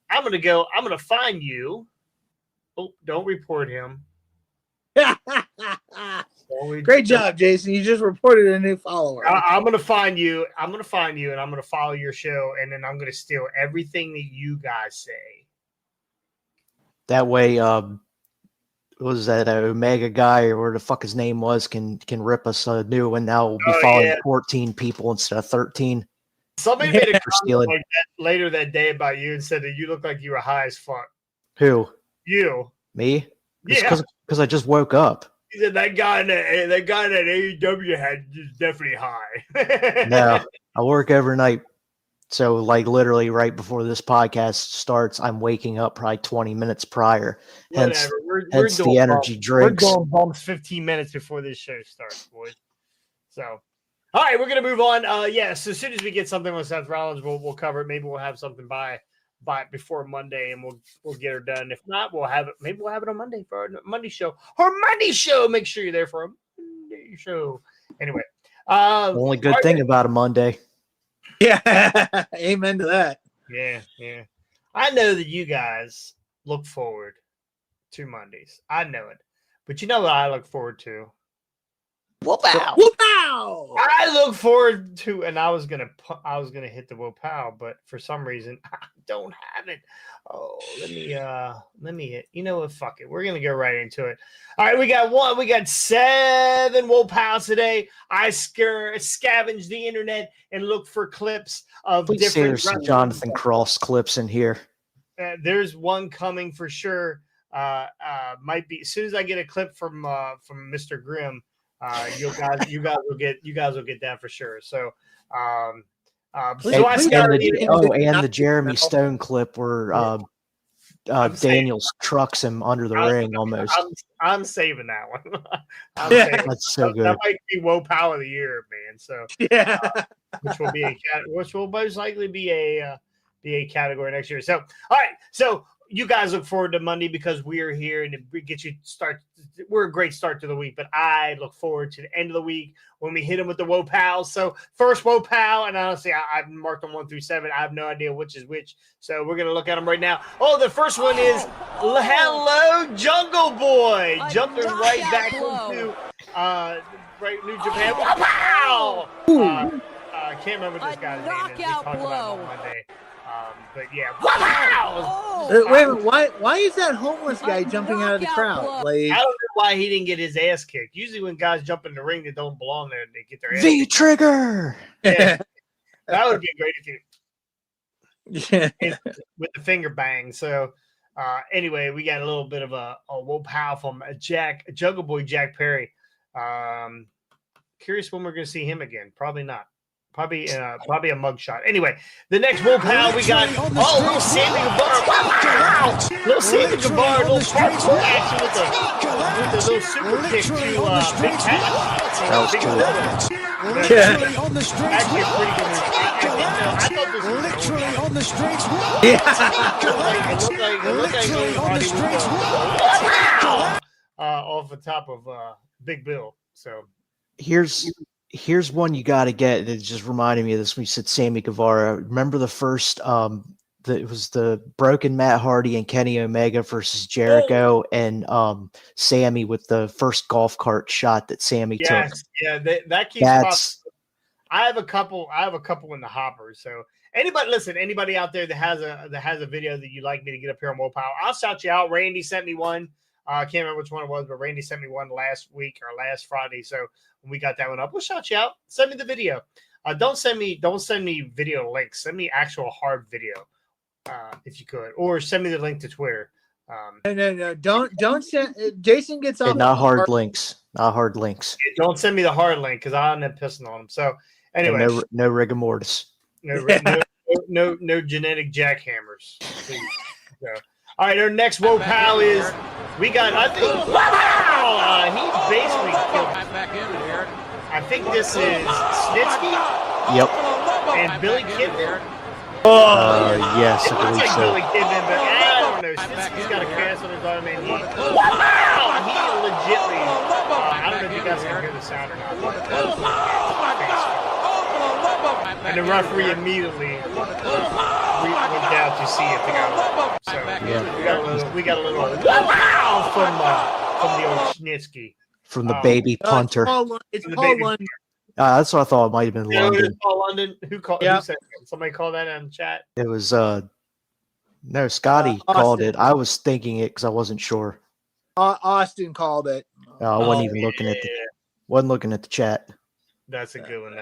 I'm gonna find you. Oh, don't report him. Great job, Jason. You just reported a new follower. I'm gonna find you. I'm gonna find you, and I'm gonna follow your show, and then I'm gonna steal everything that you guys say. That way, what was that Omega guy or where the fuck his name was can rip us a new one. Now we'll be following 14 people instead of 13. Somebody made a comment like that later that day about you and said that you look like you were high as fuck. Who? You. Me? Yeah. Because I just woke up. He said that guy in that AEW had is definitely high. No, I work overnight. So, like, literally right before this podcast starts, I'm waking up probably 20 minutes prior. Hence the energy drinks. We're going bumps 15 minutes before this show starts, boys. So, all right, we're going to move on. So as soon as we get something with Seth Rollins, we'll cover it. Maybe we'll have something by before Monday, and we'll get her done. If not, we'll have it. Maybe we'll have it on Monday for our Monday show. Our Monday show. Make sure you're there for our Monday show. Anyway, the only good thing about a Monday. Yeah, amen to that. Yeah. I know that you guys look forward to Mondays. I know it, but you know what I look forward to? Whoop-ow. Whoop-ow. I look forward to, and I was gonna hit the whoop-ow, but for some reason I don't have it. Oh, let me hit. You know what? Fuck it. We're gonna go right into it. All right, we got 7 whoop-ows today. I scavenged the internet and looked for clips of different. Some Jonathan Cross clips in here. There's one coming for sure. Might be as soon as I get a clip from Mr. Grimm. You guys will get that for sure. So, and the Jeremy Stone clip where Daniels trucks him under the ring almost. I'm saving that one. That's so good. That might be Woe Power of the Year, man. So yeah, which will most likely be a be a category next year. So, all right. So you guys look forward to Monday because we're here and it gets you start. We're a great start to the week, but I look forward to the end of the week when we hit them with the Whoa Pals. So first Whoa Pal, and honestly, I've marked them 1 through 7. I have no idea which is which. So we're going to look at them right now. Oh, the first one is Hello Jungle Boy. Jumping right back into New Japan. Wow! I can't remember this guy's name. We talked about him on Monday. But yeah, wow! Wait a minute, why is that homeless guy jumping out of the crowd? Like, I don't know why he didn't get his ass kicked. Usually when guys jump in the ring that don't belong there, they get their ass V kicked. trigger. Yeah. That would be great if you yeah. with the finger bang. So anyway, we got a little bit of a whoa pow from Jungle Boy Jack Perry. Curious when we're going to see him again. Probably not. Probably a mugshot. Anyway, the next Whoa Pal we got. Oh, little Sammy Guevara. Wow! Little Sammy Guevara, little hardcore action with the little super kick to Big Cat. That was cool. Yeah. Actually, a pretty good move. I thought this was literally on the streets. It looked like off the top of Big Bill. So Here's one you got to get. It just reminded me of this when you said Sammy Guevara. Remember the first, it was the broken Matt Hardy and Kenny Omega versus Jericho and Sammy with the first golf cart shot that Sammy took. Yeah, that keeps popping. I have a couple in the hopper. So anybody out there that has a video that you'd like me to get up here on Wopow, I'll shout you out. Randy sent me one. I can't remember which one it was, but Randy sent me one last week or last Friday. So when we got that one up, we'll shout you out. Send me the video. Don't send me video links. Send me actual hard video, if you could, or send me the link to Twitter. No. Don't send. Jason gets off. Not hard links. Not hard links. Don't send me the hard link because I'll end up pissing on them. So anyway, no rigor mortis. No genetic jackhammers. Please. So, all right, our next Whoa Pal is we got. I think he basically killed. I think this is Snitsky. Yep. And Billy Kidman. Yes, I It looks believe like so. Billy Kidman, but I don't know. Snitsky's got a cast on his arm, and he legitly. I don't know if you guys can hear the sound or not. And the referee immediately went down to see if the guy was. So we got a little wow from the old Snitsky. From the baby punter. It's Paul London. That's what I thought it might have been London. Paul London. Who called? Yep. Who said that? Somebody called that in the chat. It was no, Scotty called it. I was thinking it because I wasn't sure. Austin called it. I wasn't even looking at the chat. That's a good one. What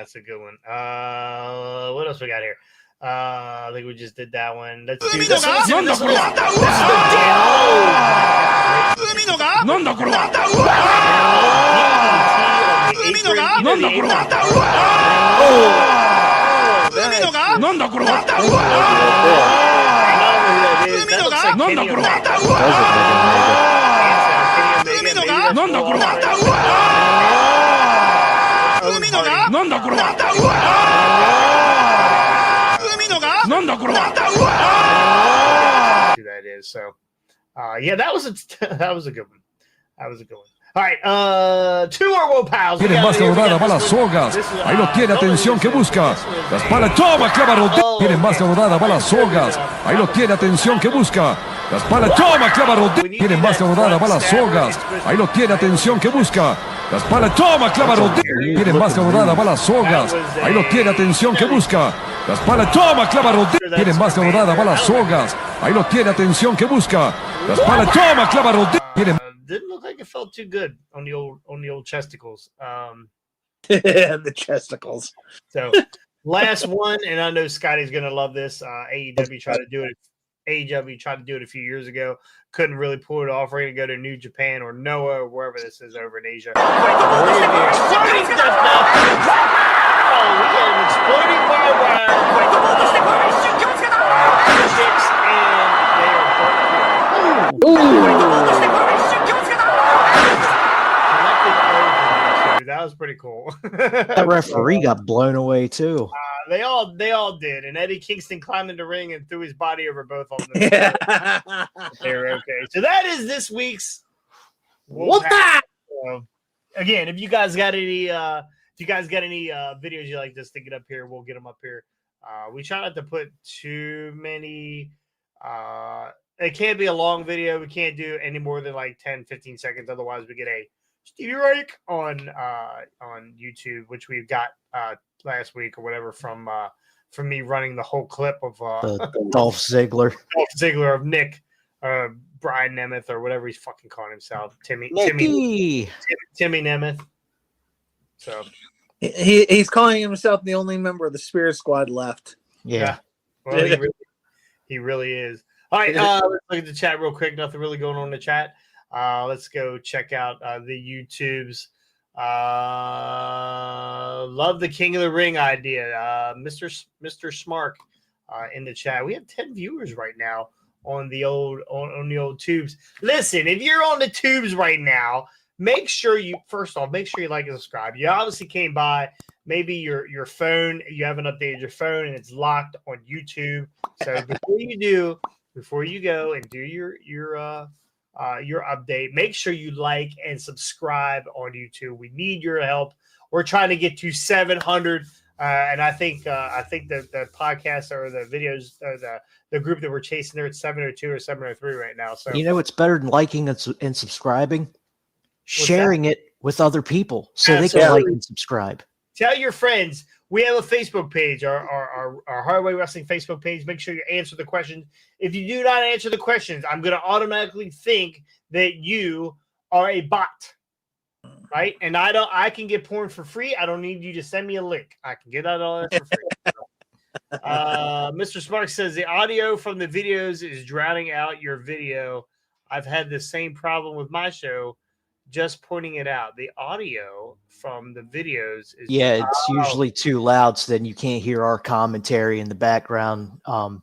else we got here? I think we just did that one. Let's do this one. This is the that is. So yeah, that was a good one. All right, two more Whoa Pals. Tiene más rodada, va las sogas. Ahí lo tiene, atención que busca. La espalda, toma, clava rodilla. Tiene más rodada, va las sogas. Ahí lo tiene, atención que busca. La espalda, toma, clava rodilla. Tiene más rodada, va las sogas. Ahí lo tiene, atención que busca. La espalda, toma, clava rodilla. Tiene más rodada, va las sogas. Ahí lo tiene, atención que busca. La espalda, toma, clava rodilla. Tiene más rodada, va las sogas. Ahí lo tiene, atención que busca. La espalda, toma, clava rodilla. Tiene Didn't look like it felt too good on the old chesticles. The chesticles. So last one, and I know Scotty's gonna love this. AEW tried to do it. AEW tried to do it a few years ago. Couldn't really pull it off. We're gonna go to New Japan or Noah or wherever this is over in Asia. We got an exploding barbed wire. That was pretty cool. That referee got blown away too. They all did. And Eddie Kingston climbed in the ring and threw his body over both of them. They're okay. So that is this week's Wolfpack. So, again, if you guys got any videos you like to stick it up here, we'll get them up here. We try not to put too many. It can't be a long video. We can't do any more than like 10, 15 seconds. Otherwise, we get a Stevie Reich on YouTube, which we got last week or whatever from me running the whole clip of the Dolph Ziggler of Nick, Brian Nemeth or whatever he's fucking calling himself, Timmy Nemeth. So he's calling himself the only member of the Spirit Squad left. Yeah. Well, he really is. All right, let's look at the chat real quick. Nothing really going on in the chat. Let's go check out the YouTubes. Love the King of the Ring idea. Mr. Smark in the chat. We have 10 viewers right now on the old tubes. Listen, if you're on the tubes right now, make sure you like and subscribe. You obviously came by. Maybe your phone, you haven't updated your phone and it's locked on YouTube. So before you go and do your update, make sure you like and subscribe on YouTube. We need your help. We're trying to get to 700, and I think the podcast or the videos or the group that we're chasing there at 702 or 703 right now. So it's better than liking and subscribing, sharing it with other people so they can like and subscribe. Tell your friends. We have a Facebook page, our Highway Wrestling Facebook page. Make sure you answer the questions. If you do not answer the questions, I'm going to automatically think that you are a bot, right? And I can get porn for free. I don't need you to send me a link. I can get that all for free. Mr. Sparks says the audio from the videos is drowning out your video. I've had the same problem with my show. Just pointing it out. The audio from the videos is it's usually too loud, so then you can't hear our commentary in the background. I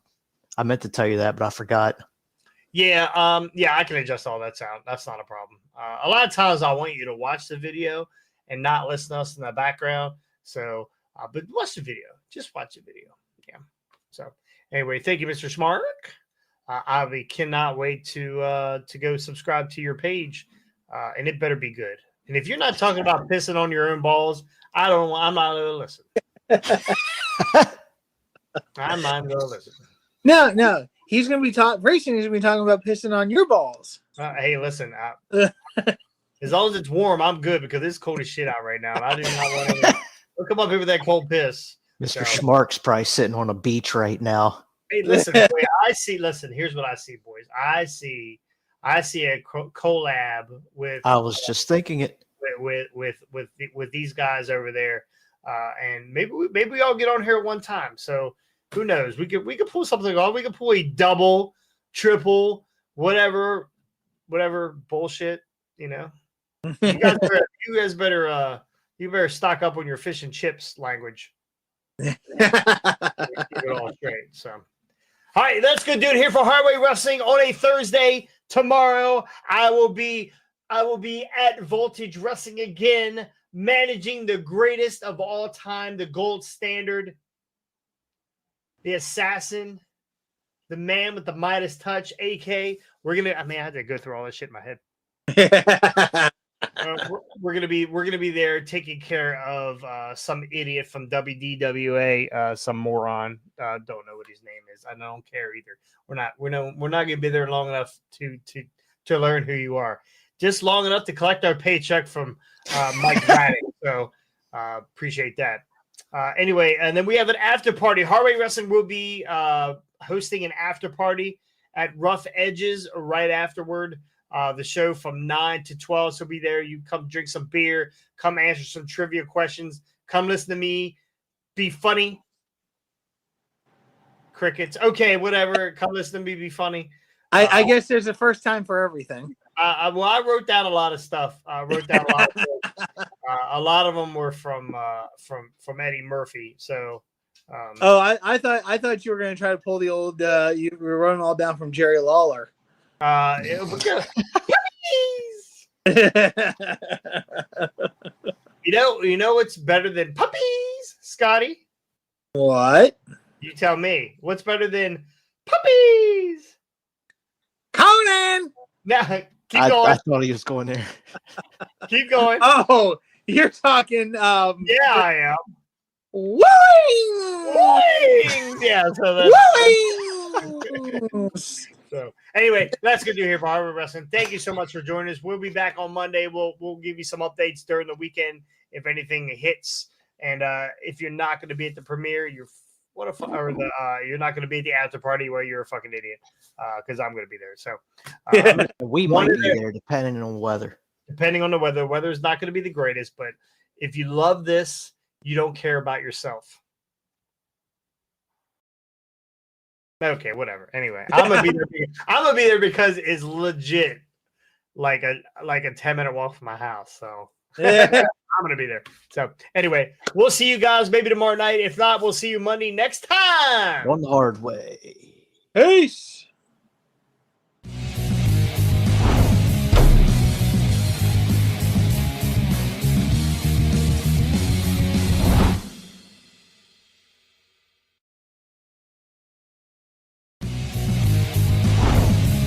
meant to tell you that, but I forgot. Yeah, I can adjust all that sound. That's not a problem. A lot of times I want you to watch the video and not listen to us in the background. So, but watch the video. Just watch the video. Yeah. So, anyway, thank you, Mr. Smart. I cannot wait to go subscribe to your page. And it better be good. And if you're not talking about pissing on your own balls, I'm not going to listen. I'm not going to listen. No. He's going to be racing. He's going to be talking about pissing on your balls. Hey, listen. As long as it's warm, I'm good because it's cold as shit out right now. And I do not want to come up here with that cold piss. Mr. Schmark's probably sitting on a beach right now. Hey, listen. Boy, listen. Here's what I see, boys. I see a collab with. I was just thinking it with these guys over there, and maybe we all get on here at one time. So who knows? We could pull something off. We could pull a double, triple, whatever bullshit. You know, you guys better stock up on your fish and chips language. Keep it all straight. So. All right, that's good, dude. Here for Highway Wrestling on a Thursday. Tomorrow, I will be at Voltage Wrestling again, managing the greatest of all time, the gold standard, the assassin, the man with the Midas touch, AK. I had to go through all this shit in my head. We're gonna be there taking care of some idiot from WDWA, some moron. Don't know what his name is. I don't care either. We're not gonna be there long enough to learn who you are. Just long enough to collect our paycheck from Mike Raddick. So appreciate that. Anyway, and then we have an after party. Harway Wrestling will be hosting an after party at Rough Edges right afterward. The show from 9 to 12. So be there. You come drink some beer, come answer some trivia questions, come listen to me, be funny. Crickets. Okay, whatever. Come listen to me, be funny. I guess there's a first time for everything. I wrote down a lot of stuff. A lot of them were from Eddie Murphy. So. I thought you were going to try to pull the old. You were running all down from Jerry Lawler. You know what's better than puppies, Scotty? What? You tell me. What's better than puppies? Conan! Now, keep I going. thought he was going there. Keep going. Oh, you're talking Yeah, I am. wooing! Wings! Yeah, so that's Wooing! so anyway, that's good to hear for Harvard Wrestling. Thank you so much for joining us. We'll be back on Monday. We'll give you some updates during the weekend if anything hits. And if you're not going to be at the premiere, you're not going to be at the after party, well, you're a fucking idiot. Because I'm going to be there. So We might be there depending on weather. Depending on the weather. Weather is not going to be the greatest, but if you love this, you don't care about yourself. Okay, whatever. Anyway, I'm gonna be there. I'm gonna be there because it's legit, like a 10-minute walk from my house. So I'm gonna be there. So anyway, we'll see you guys maybe tomorrow night. If not, we'll see you Monday next time On the hard way. Peace!